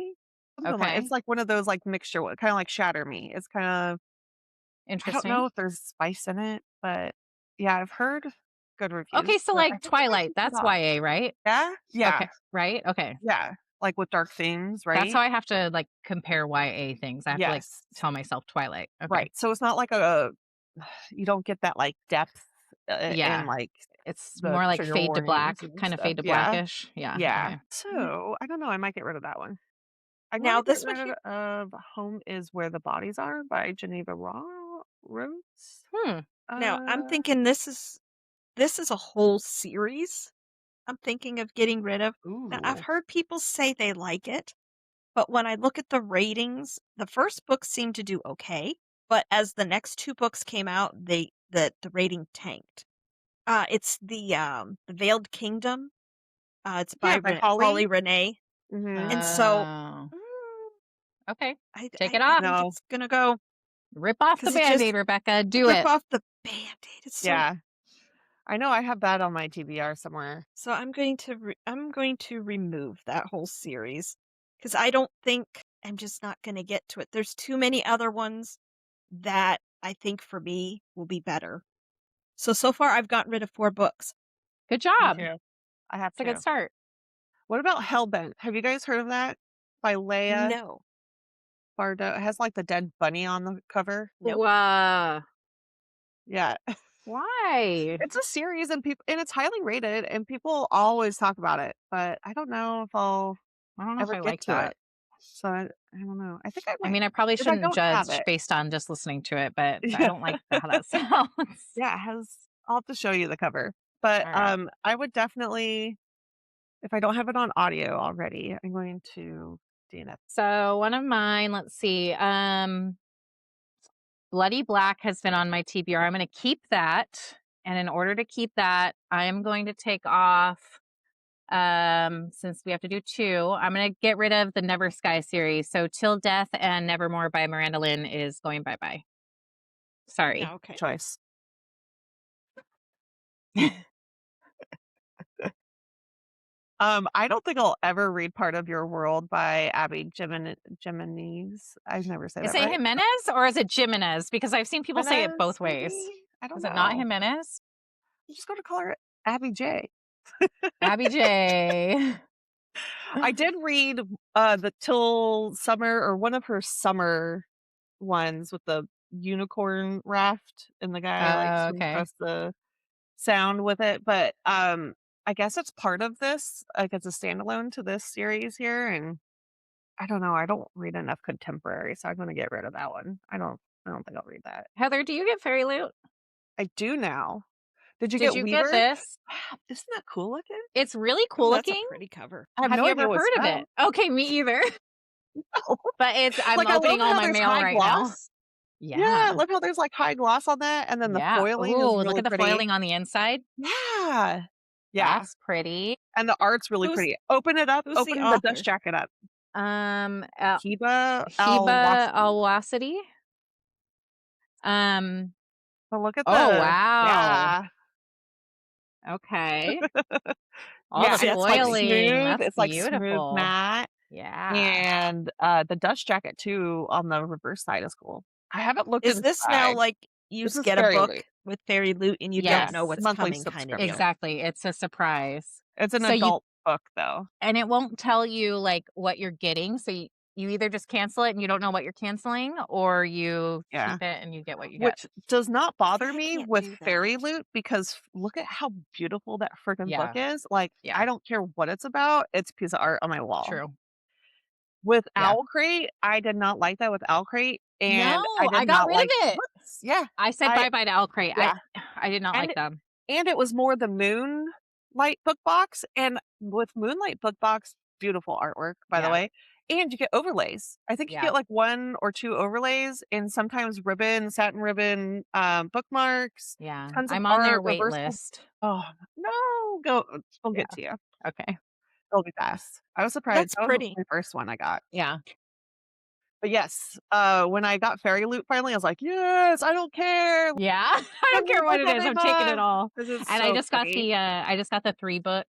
Something like Okay. it's like one of those like mixture, kind of like Shatter Me. It's kind of I don't Interesting. know if there's spice in it, but yeah, I've heard good Okay, reviews, so but I like think I might Twilight, take it that's off. YA, right? Yeah? Yeah. Okay, right? Okay. Yeah. Like with dark themes, That's how right? I have to like compare YA things. I have to like Yes. tell myself Twilight. Okay. Right. So it's not like a you don't get that like depth and Yeah. like It's the more like trigger fade to black, warnings and kind of stuff. fade to Yeah. blackish. Yeah. Yeah. Okay. n- So I don't know. I might get rid of that one. I'm going now to get this one rid here. of Home is Where the Bodies Are by Geneva Rhodes. Hmm. Now I'm Uh, thinking this is a whole series. I'm thinking of getting rid of. Now I've ooh. heard people say they like it, but when I look at the ratings, the first book seemed to do okay. but as the next 2 books came out, the rating tanked. It's the Veiled Kingdom. It's by Yeah, by Holly Holly. Renee, Mhm. and so Oh, mm, okay. Take I it I off. think No. it's gonna go Rip off the because it just Band-Aid, Rebecca. Do rip it. off the Band-Aid. It's Yeah. I know I have that on my TBR somewhere. so I'm going to remove that whole series because I don't think I'm just not gonna get to it. There's too many other ones that I think for me will be better. So far I've gotten rid of 4 books. Good Me job. too. I have It's a good to. start. What about Hellbent? Have you guys heard of that? By Leia No. Bardo. It has like the dead bunny on the cover. Nope. Yeah. Why? It's a series and it's highly rated and people always talk about it, but I don't know if I'll I don't know if ever I get like to that. it. So I don't know. I think I I might mean, I probably if I shouldn't don't have judge it. based on just listening to it, but I Yeah. don't like how that sounds. Yeah, it has I'll have to show you the cover. But All right. I would definitely if I don't have it on audio already, I'm going to DNF. So one of mine, let's see. Bloody Black has been on my TBR. I'm going to keep that. And in order to keep that, I am going to take off, since we have to do 2, I'm going to get rid of the Never Sky series. So Till Death and Nevermore by Miranda Lynn is going bye-bye. Sorry. Okay. Choice. I don't think I'll ever read Part of Your World by Abby Jimenez. I never say Is that it right. Jimenez or is it Jimenez? Because I've seen people say it Jimenez, both ways. maybe? I don't Is know. it not Jimenez? I'm just going to call her Abby J. Abby J. I did read the Till Summer or one of her summer ones with the unicorn raft and the guy like Oh, swings okay. across the sound with it, but I guess it's part of this, like it's a standalone to this series here, and I don't know, I don't read enough contemporary, so I'm gonna get rid of that one. I don't think I'll read that. Heather, do you get Fairy Loot? I do now. Did you Did get you get Weaver? this? Wow, isn't that cool looking? It's really Ooh, cool that's a looking. pretty cover. I have Have no you idea ever what's heard of about. it? Okay, me either. No. But I'm Like, I love opening all how my there's mail high right now. gloss. Yeah, I Yeah. love how there's, like, high gloss on that, and then the Yeah. foiling is Ooh, look really at the pretty. foiling on the inside. Yeah. Yeah, That's pretty. and the art's really Who's pretty. Open it up, who's the open the dust author? jacket up. Um, Hiba Hiba Al-Wasiti. Alwasity. But look at Oh, the wow. yeah. Okay. All Yeah, the See, and it's, that's like, funny. foiling. smooth, That's it's, like, smooth beautiful. matte, Yeah. and, the dust jacket too on the reverse side is cool. I haven't looked Is this now inside. like you This is get a Fairy book Loot. with Fairy Loot and you don't Yes. know what's Monthly coming kind of subscription. deal? Exactly. It's a surprise. It's an So you adult book, though. and it won't tell you like what you're getting. So you either just cancel it and you don't know what you're canceling, or you Yeah. keep it and you get what you get. Which does not bother I me can't with do Fairy that. Loot because look at how beautiful that freaking book Yeah. is. Like, Yeah. I don't care what it's about, it's a piece of art on my wall. True. With Yeah. Owl Crate, I did not like that with Owl Crate, and I No, did I got not rid like of it. books. Yeah, I said I bye-bye to Owl Crate. yeah, I did not and like them. and it was more the Moonlight book box, and with Moonlight book box, beautiful artwork, by the Yeah. way, and you get overlays. I think you Yeah. get, like, 1 or 2 overlays and sometimes satin ribbon, bookmarks, Yeah. tons of I'm on their art, wait reversible list. oh, no, go we'll Yeah. get to you. Okay. It'll be fast. I was surprised. That's That was pretty. my first one I got. Yeah. But yes, when I got Fairy Loot finally, I was like, "Yes, I don't care. Yeah. I Give don't me a care what book it is. every I'm taking it month." all. This is And so pretty. I just got the 3-book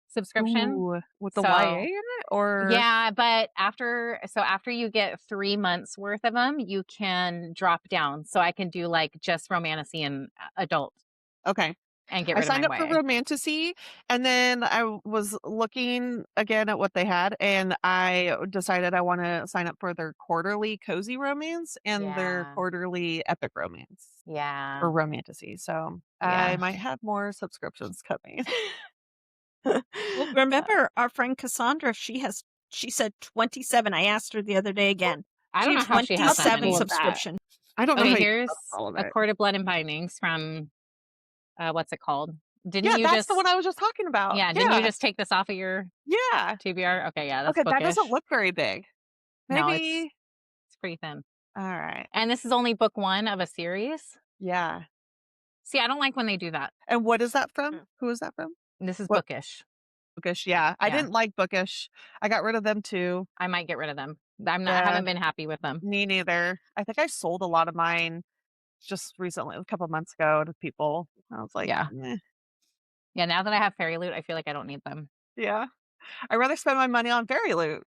subscription. Ooh, with the YA So in it? Or yeah, but after you get 3 months worth of them, you can drop down. So I can do like just Romantasy and adult okay. and get I rid of signed up my for YA. Romantasy, and then I was looking again at what they had, and I decided I wanna sign up for their quarterly cozy romance and their Yeah. quarterly epic romance Yeah. or Romantasy, so I Yeah. might have more subscriptions coming. Well, remember our friend Cassandra, she said 27. I asked her the other day again. I don't know how she has that 27 many. All of that. subscription. I don't know Okay, how you here's keep up with all of A it. Court of Blood and Bindings from what's it called? Didn't Yeah, you that's just the one I was just talking about. Yeah, didn't you just take this off of your Yeah. TBR? Okay, yeah, that's Okay, that bookish. doesn't look very big. No, Maybe it's pretty thin. All right. And this is only book 1 of a series. Yeah. See, I don't like when they do that. And what is that from? Mm. Who is that from? This is What Bookish. Bookish? Yeah. I Yeah. didn't like Bookish. I got rid of them too. I might get rid of them. I Yeah. haven't been happy with them. Me neither. I think I sold a lot of mine just recently, a couple months ago to people. I was like, Yeah. "Eh." Yeah, now that I have Fairy Loot, I feel like I don't need them. Yeah. I'd rather spend my money on Fairy Loot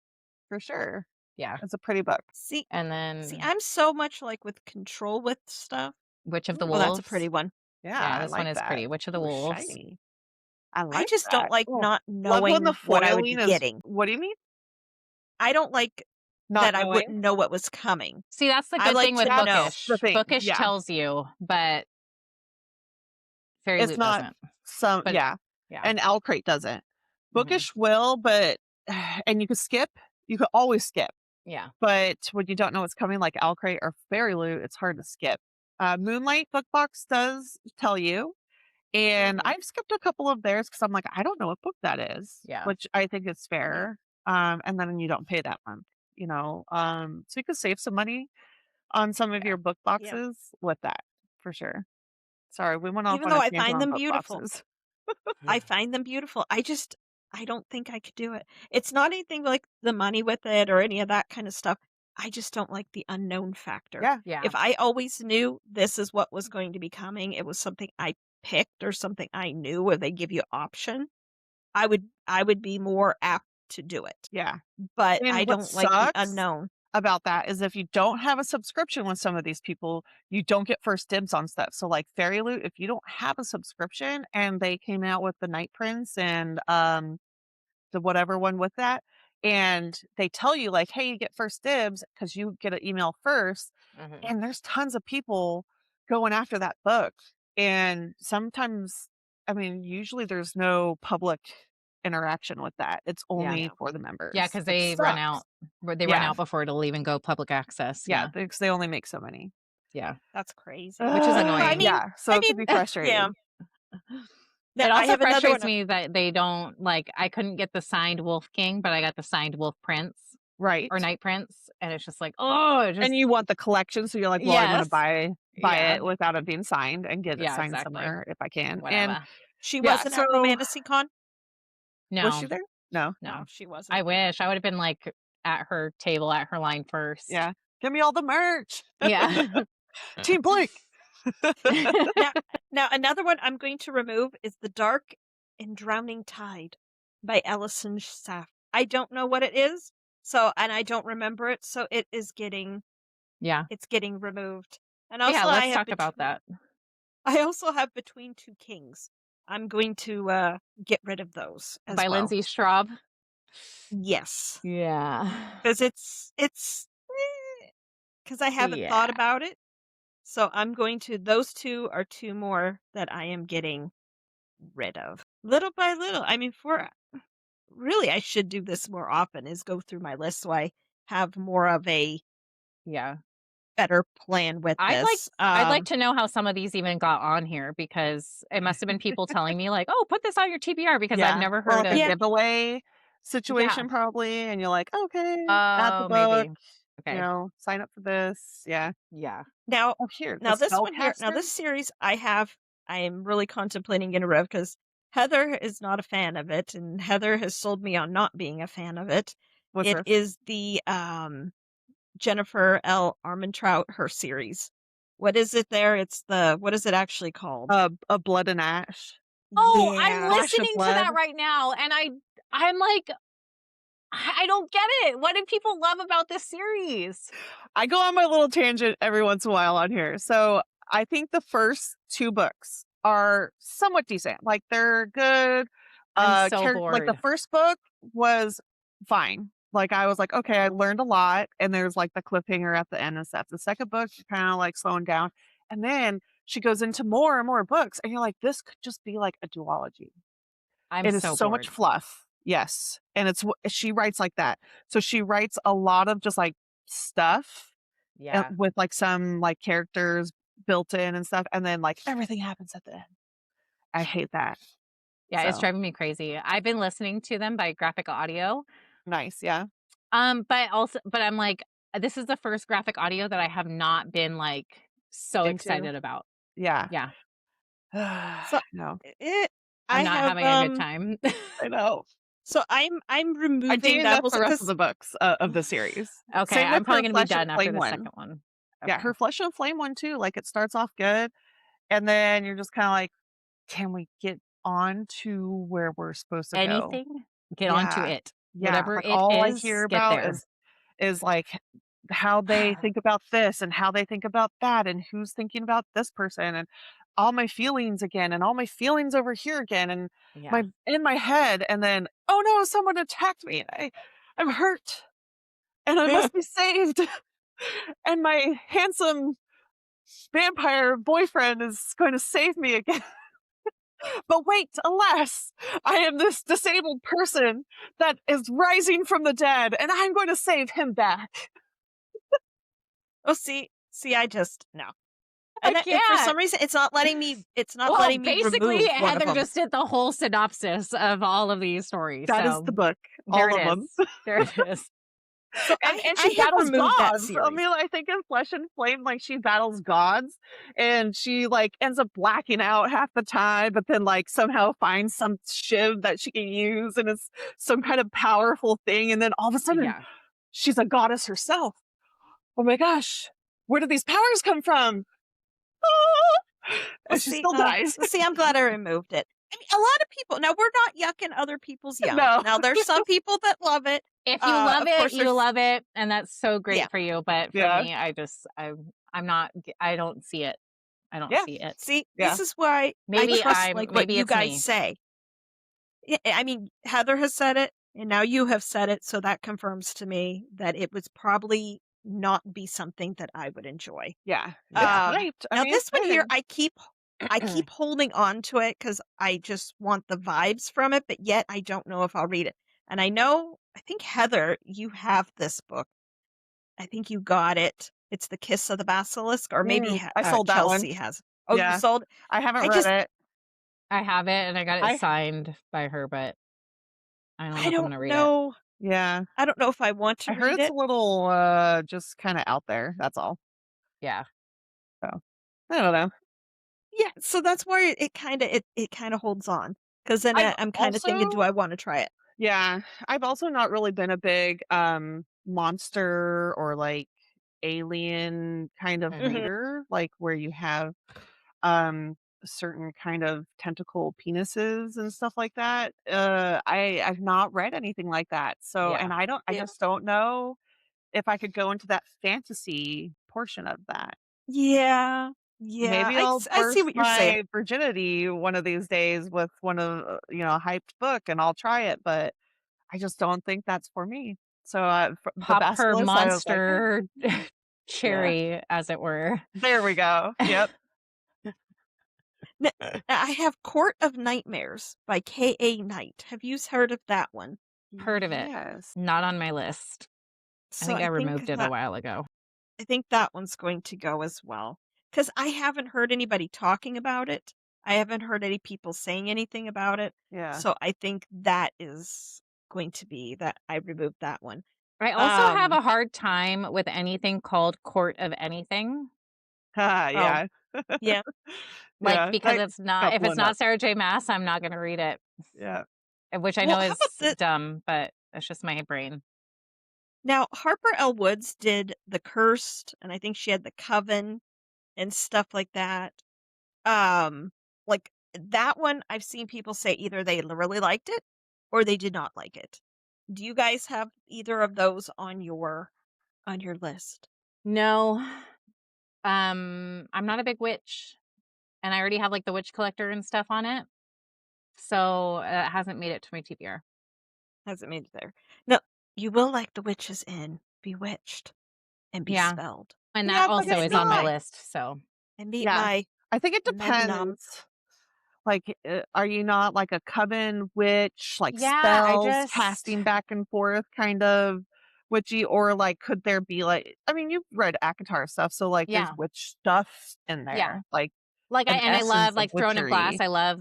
for sure. Yeah. It's a pretty book. See, And see, then I'm so much like with control with stuff. Witch of the Oh, that's a Wolves. pretty one. Yeah, Yeah, I this one like is that. pretty. Witch of the Ooh, Wolves. shiny. I I like just don't that. like Oh, not love when the knowing what I would be foiling is. getting. What do you mean? I don't like Not that I knowing? wouldn't know what was coming. See, that's the I good like thing with to know. That's the Bookish. thing. Bookish Yeah. tells you, but Fairy It's Loot not doesn't. some, But yeah. yeah. And Crate doesn't. Mhm. Bookish will, but, and you could skip. You could always skip. Yeah. But when you don't know what's coming, like Crate or Fairy Loot, it's hard to skip. Moonlight Book Box does tell you. And Mhm. I've skipped a couple of theirs because I'm like, I don't know what book that is, Yeah. which I think is fair. And then you don't pay that month, you know. So you could save some money on some of Yeah. your book Yep. boxes with that for sure. Sorry, we went off Even on though a I tangent find on them book beautiful. boxes. I find them beautiful. I don't think I could do it. It's not anything like the money with it or any of that kind of stuff. I just don't like the unknown factor. Yeah. Yeah. If I always knew this is what was going to be coming, it was something I picked or something I knew where they give you option, I would be more apt to do it. Yeah. But I And what don't like the sucks unknown. about that is if you don't have a subscription with some of these people, you don't get first dibs on stuff. So like Fairy Loot, if you don't have a subscription and they came out with the Night Prince and the whatever one with that, and they tell you like, hey, you get first dibs because you get an email first, Mhm. and there's tons of people going after that book. And sometimes, I mean, usually there's no public interaction with that. It's Yeah. only for the members. Yeah, because which they run sucks. out. They run Yeah. out before it'll even go public access. Yeah, Yeah. because they only make so many. Yeah. That's crazy. Which is Ugh, annoying. mean- yeah, so I it could mean, be frustrating. Yeah. Now, It I also have another frustrates one. me that they don't like. I couldn't get the signed Wolf King, but I got the signed Wolf Prince Right. or Night Prince, and it's just like, oh, it just And you want the collection, so you're like, well, I'm going to yes, buy yeah, it without it being signed and get it yeah, signed exactly. somewhere if I can. And Whatever. She yeah, wasn't so at Romantasy Con? was she No, there? No. No, no. she wasn't. I wish I would have been like at her table at her line first. Yeah. Give me all the merch. Yeah. Team Blake. Now, another one I'm going to remove is The Dark and Drowning Tide by Ellison Saff. I don't know what it is, and I don't remember it, so it's getting Yeah. removed. And also, Yeah. I Let's have talk about that. I also have Between Two Kings. I'm going to get rid of those as By well. Lindsay Straub. Yes, Yeah. because it's because I haven't thought about it. So I'm going to, those two are two more that I am getting rid of. Little by little. I mean, really, I should do this more often, is go through my list so I have more of a Yeah. better plan with I'd this. like to know how some of these even got on here, because it must have been people telling me like, "Oh, put this on your TBR," because I've never Or heard like of. a Yeah. giveaway situation probably, and you're like, okay, add the Oh, book, maybe. you Okay. know, sign up for this. Yeah. Yeah. Now, Oh, here, now the this one here, now Spellcaster? this series I am really contemplating getting rid of because Heather is not a fan of it, and Heather has sold me on not being a fan of it. What's It this? is the Jennifer L. Armentrout, her series. What is it there? It's what is it actually called? A Blood and Ash. Oh, Yeah. I'm Flash of listening to that Blood. right now, and I'm like, I don't get it. What do people love about this series? I go on my little tangent every once in a while on here. So I think the first two books are somewhat decent. Like they're good. I'm so Like the bored. first book was fine. Like I was like, okay, I learned a lot, and there's like the cliffhanger at the end and stuff. The second book, you're kind of like slowing down, and then she goes into more and more books, and you're like, this could just be like a duology. I'm It is so so bored. much fluff. Yes. And she writes like that. So she writes a lot of just like stuff Yeah. with like some like characters built in and stuff. And then like everything happens at the end. I hate that. Yeah, it's So, driving me crazy. I've been listening to them by graphic audio. nice. Yeah. But I'm like, this is the first graphic audio that I have not been, like, so Into? excited about. Yeah. Yeah, So No, it I'm I not have having a good time. I know. so I'm Do removing you know that whole the rest of because the books of the series? Okay, Same with I'm probably her gonna be Flesh and done after Flame the one. second one. Yeah, Okay. her Flesh and Flame one too. Like it starts off good, and then you're just kind of like, can we get on to where we're supposed to go? Anything, get on to Yeah, it. yeah. Whatever Like it all I hear is, get about there. is like how they think about this and how they think about that and who's thinking about this person and all my feelings again and all my feelings over here again and my Yeah. in my head and then oh no someone attacked me I'm hurt and I must be saved and my handsome vampire boyfriend is going to save me again. But wait, alas, I am this disabled person that is rising from the dead and I'm going to save him back. Oh, see, I just no. I And for can't. some reason, it's not Well, letting me basically, remove one of Heather them. just did the whole synopsis of all of these stories, That is so the book, there all it of them. is. There it is. So And I she have battles removed that gods. I series. mean, I think in Flesh and Flame, like she battles gods and she like ends up blacking out half the time, but then like somehow finds some shiv that she can use and it's some kind of powerful thing. And then all of a sudden Yeah. she's a goddess herself. Oh my gosh, where did these powers come from? Ah! Well, And she still dies. see, I'm glad I removed it. I mean, a lot of people. Now we're not yucking other people's yum. No. Now there's some people that love it. If you love Of it, course, you there's love it, and that's so yeah, great for you, but for Yeah. me, I'm not I don't see it. I don't Yeah. see it. see, Yeah. this is why I trust like what Maybe you it's guys me. say. Yeah, I mean, Heather has said it, and now you have said it, so that confirms to me that it was probably not be something that I would enjoy. Yeah. It's Yeah. great. I Now mean, it's this one here, exciting. I keep holding on to it because I just want the vibes from it, but yet I don't know if I'll read it. And I think Heather, you have this book. I think you got it. It's The Kiss of the Basilisk, or maybe I sold that one. Chelsea has. Oh, you Yeah. sold? I haven't I read just, it. I have it and I got it I signed by her, but I don't know I if I'm don't gonna read it. know. yeah. I don't know if I want to I heard read it's a it. little just kind of out there. That's all. Yeah. So I don't know. Yeah, so that's why it kind of holds on because then I've I'm kind of thinking, do also I want to try it? yeah, I've also not really been a big monster or like alien kind of Mhm. Hmm. reader, like where you have certain kind of tentacle penises and stuff like that. I've not read anything like that. So Yeah. and I Yeah, just don't know if I could go into that fantasy portion of that. yeah, yeah. Maybe I'll I see burst what you're saying. my virginity one of these days with one of a hyped book, and I'll try it, but I just don't think that's for me. So, the Pop her Basilisk, I was like, "Eh, monster yeah, cherry, as it were. there we go." Yep. N- I have Court of Nightmares by K.A. Knight. Have you heard of that one? Heard of it. Yes. Not on my list. I So think I removed it a that while ago. I think that one's going to go as well because I haven't heard anybody talking about it. I haven't heard any people saying anything about it. Yeah. So I think that is going to be that I removed that one. I also have Um. a hard time with anything called Court of Anything. Oh, Yeah. yeah. Like, Yeah, because that it's not, got if it's blown up. not Sarah J. Maas, I'm not going to read it, Yeah. which I Well, know how about is the dumb, but it's just my brain. now Harper L. Woods did The Cursed, and I think she had The Coven and stuff like that. Like that one, I've seen people say either they really liked it or they did not like it. Do you guys have either of those on your list? No, I'm not a big witch, and I already have like the witch collector and stuff on it. So it hasn't made it to my TBR. Hasn't made it there. No, you will like The Witches in Bewitched and Be Yeah. Spelled. And that Yeah, but also it's is on my not list. So And meet yeah. my I think it Memnom. depends. Like, are you not like a coven witch, like yeah, I spells just, casting back and forth kind of witchy? Or like, could there be like, I mean, you've read ACOTAR stuff, so like there's yeah, witch stuff in yeah. there, like Like an I essence love of like Throne of Glass. witchery. I love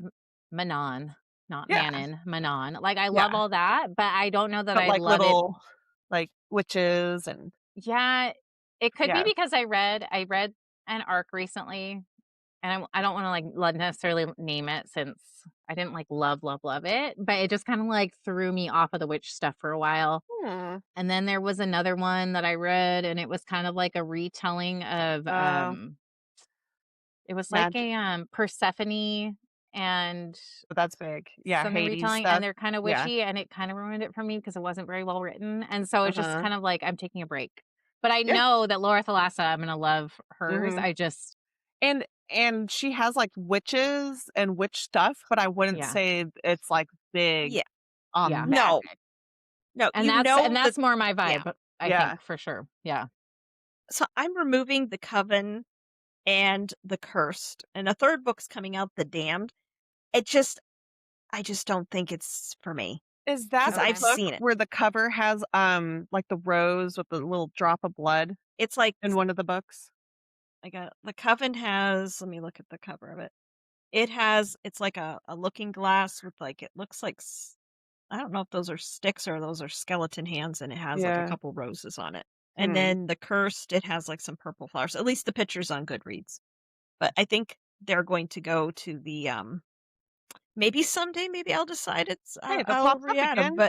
Manon, not Yeah, Manon, Manon. Like I love yeah. all that, but I don't know that But I like love it. little like witches and Yeah, it could be Yeah. because I read an arc recently, and I don't wanna, necessarily name it since I didn't, love it, but it just kinda, threw me off of the witch stuff for a while. Hmm. And then there was another one that I read, and it was kind of like a retelling of, Uh, it was like Magic. a, Persephone and But that's big. Yeah, something Hades retelling, and stuff. they're kinda Yeah. witchy, and it kinda ruined it for me because it wasn't very well written, and so it's just Uh-huh. kind of like I'm taking a break. But I Yeah. know that Laura Thalassa, I'm gonna love hers. Mhm. I just And she has, like, witches and witch stuff, but I wouldn't yeah, say it's, like, big Yeah. on yeah. No. magic. No, And that's more my yeah. vibe, I Yeah. think, for sure. Yeah. So I'm removing the Coven and the Cursed, and a third book's coming out, The Damned. It just I just don't think it's for me Is that because the Okay. I've book seen it. where the cover has, like, the rose with the little drop of blood It's like in one of the books? I got the Coven has let me look at the cover of it. It's like a looking glass with like it looks like I don't know if those are sticks or those are skeleton hands, and it has like a Yeah. couple roses on it. And Hmm. then the Cursed, it has like some purple flowers. At least the pictures on Goodreads. But I think they're going to go to the maybe someday, maybe I'll decide Hey, if it I'll pops up re-add them. again,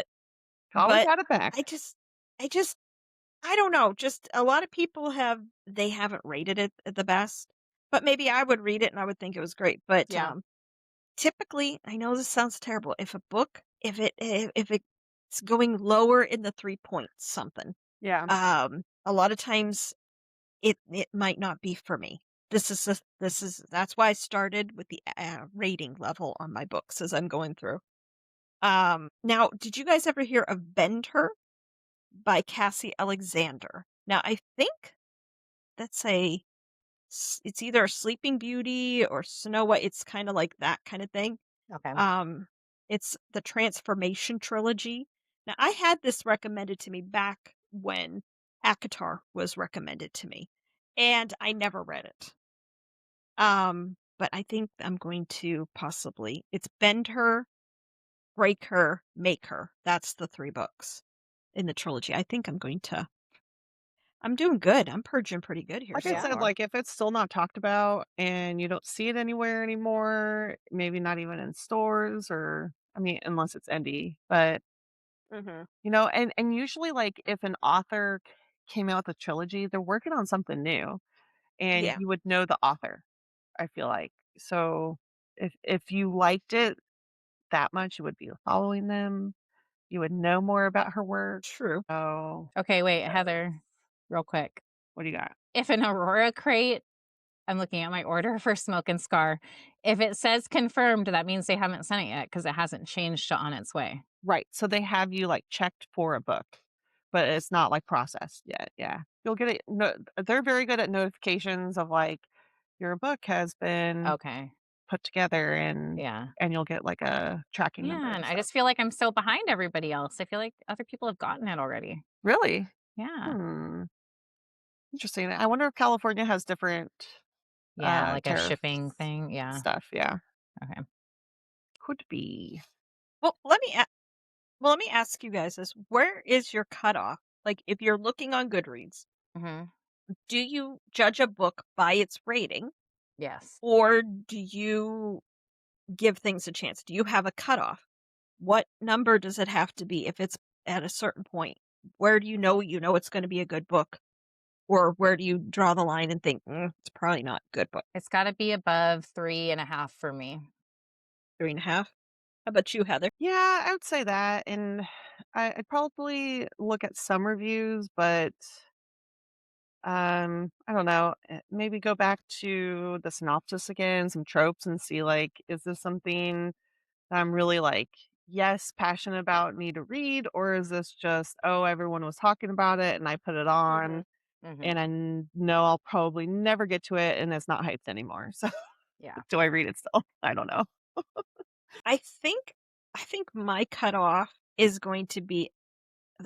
always But add it back. I just I just I don't know. Just a lot of people they haven't rated it at the best. But maybe I would read it and I would think it was great. But Yeah. typically, I know this sounds terrible. If a book, if it's going lower in the 3 points something, Yeah. a lot of times it might not be for me. That's why I started with the rating level on my books as I'm going through. Now, did you guys ever hear of Bend Her by Cassie Alexander? Now, I think that's it's either a Sleeping Beauty or Snow White. It's kind of like that kind of thing. Okay. Um, it's the Transformation trilogy. Now, I had this recommended to me back when ACOTAR was recommended to me, and I never read it. But I think I'm going to possibly it's Bend Her, Break Her, Make Her. That's the 3 books in the trilogy. I think I'm doing good. I'm purging pretty good here Like I so Yeah. said, far. like, if it's still not talked about and you don't see it anywhere anymore, maybe not even in stores or I mean, unless it's indie, but, Mhm. and usually, like, if an author came out with a trilogy, they're working on something new, and Yeah, you would know the author, I feel like. So, if you liked it that much, you would be following them, you would know more about her work. true. So, Okay, wait, uh, Heather, real quick. what do you got? If an Aurora crate I'm looking at my order for Smoke and Scar. If it says confirmed, that means they haven't sent it yet because it hasn't changed to on its way. Right, so they have you, like, checked for a book, but it's not, like, processed yet, yeah. You'll get it no they're very good at notifications of, like, your book has been Okay. put together and Yeah. you'll get, like, a tracking number Man, and I stuff. just feel like I'm so behind everybody else. I feel like other people have gotten it already. Really? Yeah. Hmm, interesting. I wonder if California has different, Yeah, like a tariff shipping thing. Yeah. stuff, yeah. Okay. Could be. Well, let me ask you guys this. Where is your cutoff? Like, if you're looking on Goodreads, Mhm. do you judge a book by its rating, Yes. or do you give things a chance? Do you have a cutoff? What number does it have to be if it's at a certain point? Where do you know it's going to be a good book? Or where do you draw the line and think, it's probably not a good book? It's got to be above 3.5 for me. 3.5? How about you, Heather? Yeah, I would say that, and I'd probably look at some reviews, but I don't know, maybe go back to the synopsis again, some tropes and see like, is this something that I'm really like, yes, passionate about, need to read, or is this just, oh, everyone was talking about it and I put it Mhm. on and Mhm. I know I'll probably never get to it and it's not hyped anymore. So Yeah. do I read it still? I don't know. I think I think my cutoff is going to be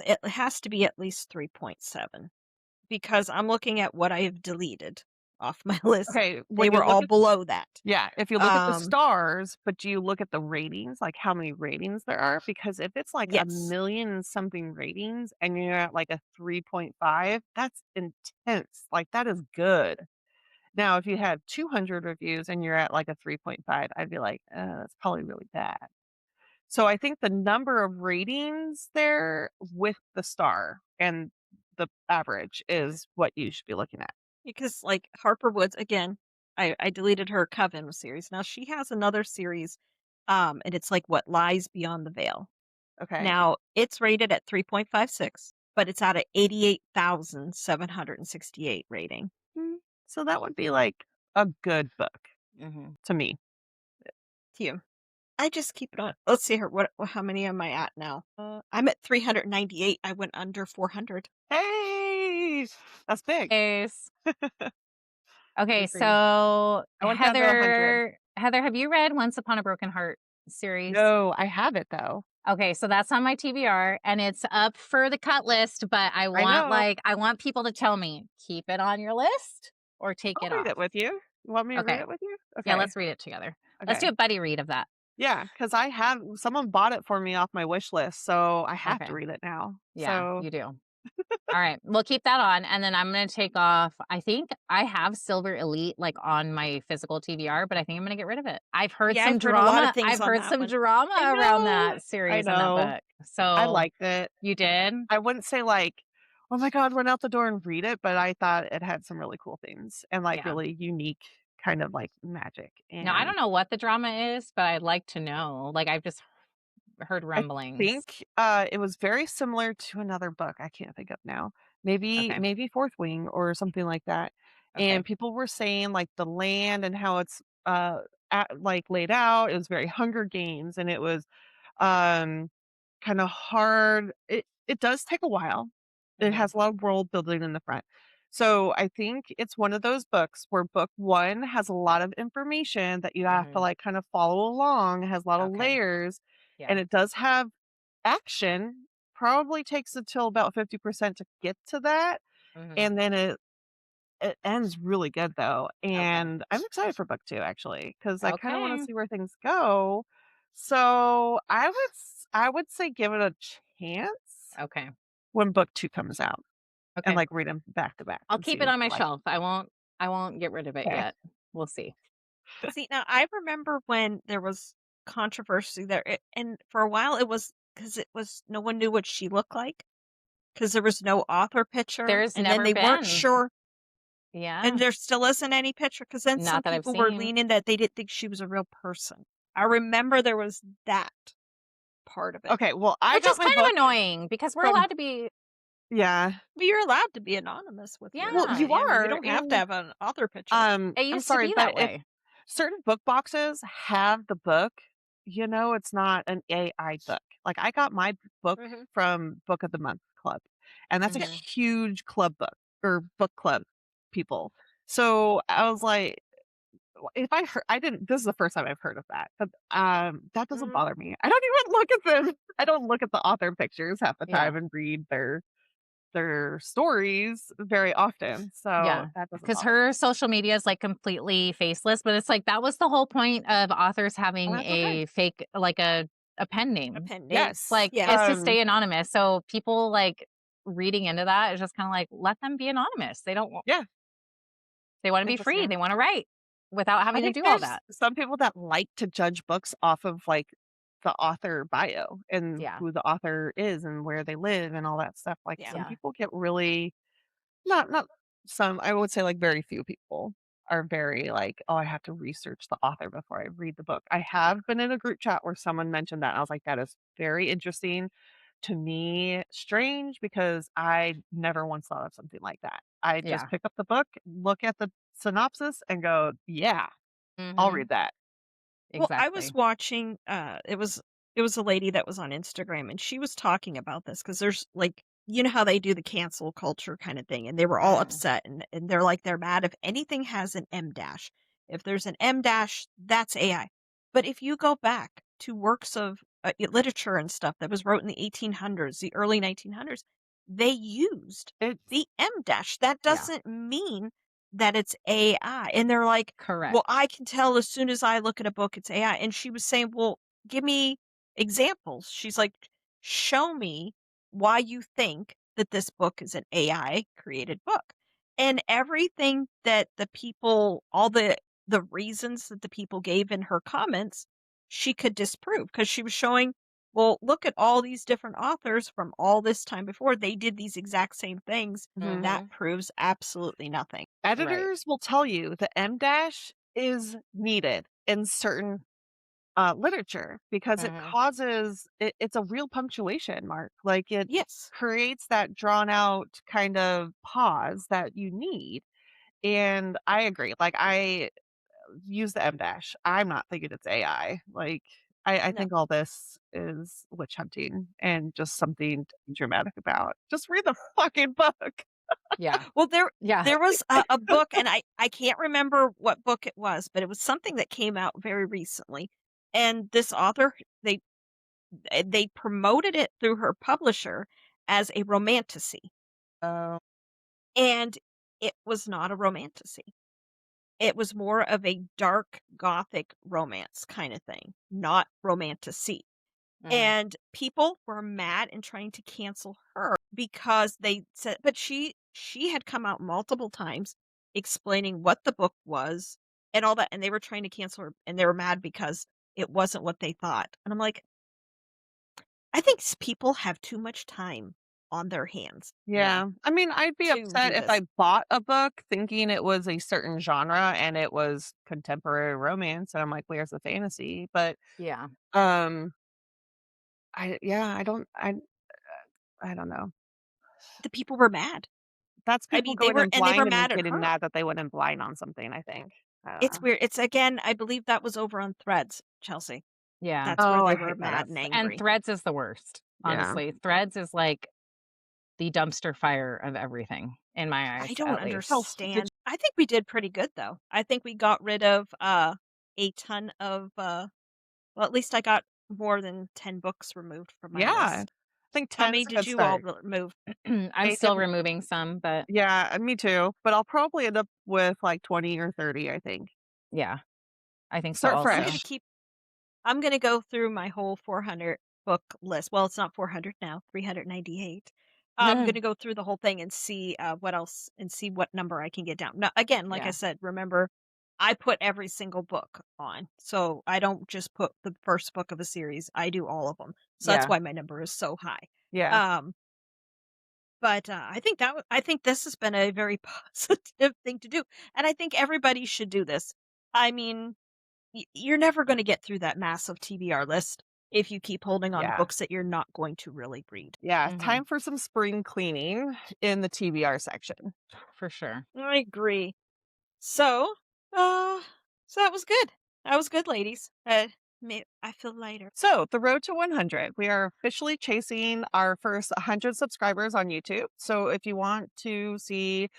it has to be at least 3.7 because I'm looking at what I have deleted off my list. Okay, They when you were look all at below that. yeah, if you look at the Um, stars, but do you look at the ratings, like how many ratings there are? Because if it's like a yes. million and something ratings and you're at like a 3.5, that's intense. Like that is good. Now, if you had 200 reviews and you're at like a 3.5, I'd be like, that's probably really bad. So I think the number of ratings there with the star and the average is what you should be looking at. Because, like, Harper Woods, again, I deleted her Coven series. Now she has another series, and it's like What Lies Beyond the Veil. Okay. Now, it's rated at 3.56, but it's at a 88,768 rating. Mm, so that would be like a good book Mhm. to me. To you. I just keep it on. Let's see here. How many am I at now? I'm at 398. I went under 400. Hey, that's big. Ace. Okay, Agree. so I went down to 100. Heather, have you read Once Upon a Broken Heart series? No, I have it though. Okay, so that's on my TBR and it's up for the cut list, but I know. I want people to tell me, keep it on your list or take I'll it read off. it with you. You want me to read Okay. it with you? Yeah, Okay. let's read it together. Let's do Okay. a buddy read of that. Yeah, because I have someone bought it for me off my wish list, so I have Okay. to read it now. Yeah, So you do. All right, we'll keep that on, and then I'm gonna take off. I think I have Silver Elite like on my physical TBR, but I think I'm gonna get rid of it. I've heard Yeah, some I've heard a lot of drama. things I've on heard that some one. drama I around know. that I series and that know. book. I So liked it. you did? I wouldn't say like, oh my God, run out the door and read it, but I thought it had some really cool things and like Yeah. really unique kind of like magic. Now I And don't know what the drama is, but I'd like to know. Like I've just heard I rumblings. think it was very similar to another book I can't think of now. Okay. Maybe Fourth Wing or something like that. Okay. And people were saying like the land and how it's like laid out. It was very Hunger Games, and it was um kind of hard. It does take a while. It Hmm. has a lot of world building in the front. So I think it's one of those books where book one has a lot of information that you have to Hmm. like kind of follow along. It has a lot of Okay. layers, Yeah. and it does have action. Probably takes until about 50% to get to that. Hmm. And then it ends really good though. Okay. And I'm excited for book two actually, because I kind of want to Okay. see where things go. So I would say give it a chance Okay. when book two comes out and Okay. like read them back to back I'll and see keep it if on my you like shelf. I won't get rid of it it. yet. We'll see. See, now I remember when there was controversy there, and for a while it was because it was no one knew what she looked like because there was no author picture, There's and then never they weren't been. sure, and Yeah. there still isn't any picture because then some Not that I've people were seen. leaning that they didn't think she was a real person. I remember there was that part of it. Okay, well I Which got is my kind of book annoying because we're from allowed to be yeah. But you're allowed to be anonymous with Well, yours. yeah. you I mean, you are, don't have to and have an author picture. It I'm used to sorry, be but that if way. certain book boxes have the book, you know it's not an AI book. Like I got my book Mhm. from Book of the Month Club, and that's a Hmm. huge club book or book club people. So I was like, if I heard, I didn't. This is the first time I've heard of that, but that doesn't Mhm. bother me. I don't even look at them. I don't look at the author pictures half the Yeah. time and read their stories very often. So Yeah. that doesn't Because bother me. her social media is like completely faceless, but it's like that was the whole point of authors And having that's okay. a fake, like a pen A name. pen name. Yes. Like Yeah. it's to stay anonymous. So people like reading into that is just kind of like let them be anonymous. Yeah. They want to It be doesn't free. matter. They want to write without I having to think do all there's that. some people that like to judge books off of like the author bio and Yeah. who the author is and where they live and all that stuff. Like Yeah. some Yeah. people get really not some, I would say like very few people are very like, oh, I have to research the author before I read the book. I have been in a group chat where someone mentioned that. And I was like, that is very interesting to me, strange because I never once thought of something like that. I just Yeah. pick up the book, look at the synopsis, and go, yeah, I'll Hmm. read that. Well, I was Exactly. watching, it was a lady that was on Instagram, and she was talking about this because there's, like, you know how they do the cancel culture kinda thing, and they were all Mm. upset, and they're like, they're mad if anything has an M dash. If there's an M dash, that's AI. But if you go back to works of, literature and stuff that was wrote in the 1800s, the early 1900s, they used It's the M dash. That Yeah. doesn't mean that it's AI. And they're like, Correct. well, I can tell as soon as I look at a book, it's AI. And she was saying, well, give me examples. She's like, show me why you think that this book is an AI created book. And everything that the people, all the reasons that the people gave in her comments, she could disprove because she was showing, well, look at all these different authors from all this time before. They did these exact same things. Mhm. That proves absolutely nothing. Editors will tell you the M dash is needed in certain literature because it Mhm. causes it's a real punctuation mark. Like it Yes. creates that drawn out kind of pause that you need. And I agree. Like I use the M dash. I'm not thinking it's AI. Like I No. think all this is witch hunting and just something to be dramatic about. Just read the fucking book. Yeah. Well, there Yeah. there was a book, and I can't remember what book it was, but it was something that came out very recently. And this author, they they promoted it through her publisher as a romantasy, Oh, and it was not a romantasy. It was more of a dark gothic romance kind of thing, not romantasy. Mhm. And people were mad and trying to cancel her because they said, but she had come out multiple times explaining what the book was and all that, and they were trying to cancel her, and they were mad because it wasn't what they thought. And I'm like, I think people have too much time on their hands now yeah. I mean, I'd be to upset do if I this. bought a book thinking it was a certain genre and it was contemporary romance, and I'm like, "Where's the fantasy?" But, Yeah. um, I don't know. The people were mad. That's I people mean, they going were, in and they were blind and mad at getting her. mad that they went in blind on something, I think. I don't It's know. weird. It's again, I believe that was over on Threads, Chelsea. Yeah. That's where Oh, they I were hate that mad app. and And angry. Threads is the worst, Yeah. honestly. Threads is like the dumpster fire of everything in my I eyes, don't at least. Oh, did understand. I think we did pretty good though. I think we got rid of a ton of well, at least I got more than 10 books removed from my yeah. I list. think How 10 many is a good did you all start. remove? I'm 8 still didn't removing some, but yeah, me too, but I'll probably end up with, like, 20 or 30, I think. yeah, I think so Start I'm going to also. fresh. keep I'm gonna go through my whole 400 book list. Well, it's not 400 now, 398. I'm gonna go through the whole thing and see what else and see what number I can get down. Now, again, like I Yeah. said, remember, I put every single book on, so I don't just put the first book of a series. I do all of them, so that's Yeah. why my number is so high. Yeah. Um, but I think I think this has been a very positive thing to do, and I think everybody should do this. I mean, you're never going to get through that massive TBR list if you keep holding on to Yeah. books that you're not going to really read. Yeah, Mhm. time for some spring cleaning in the TBR section. For sure. I agree. So, uh, so that was good. That was good, ladies. I feel lighter. So, the road to 100. We are officially chasing our first 100 subscribers on YouTube. So, if you want to see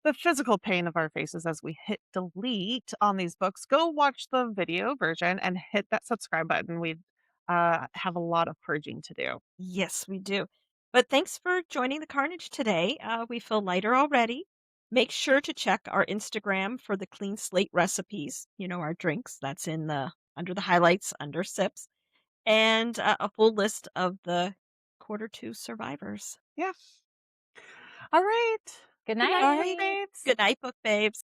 the physical pain of our faces as we hit delete on these books, go watch the video version and hit that subscribe button. We have a lot of purging to do. Yes, we do. But thanks for joining the carnage today. We feel lighter already. Make sure to check our Instagram for the clean slate recipes. You know, our drinks. That's in the under the highlights under sips, and a full list of the quarter two survivors. Yeah. All right. Good Good night, All book right. night. babes. Good night, book babes.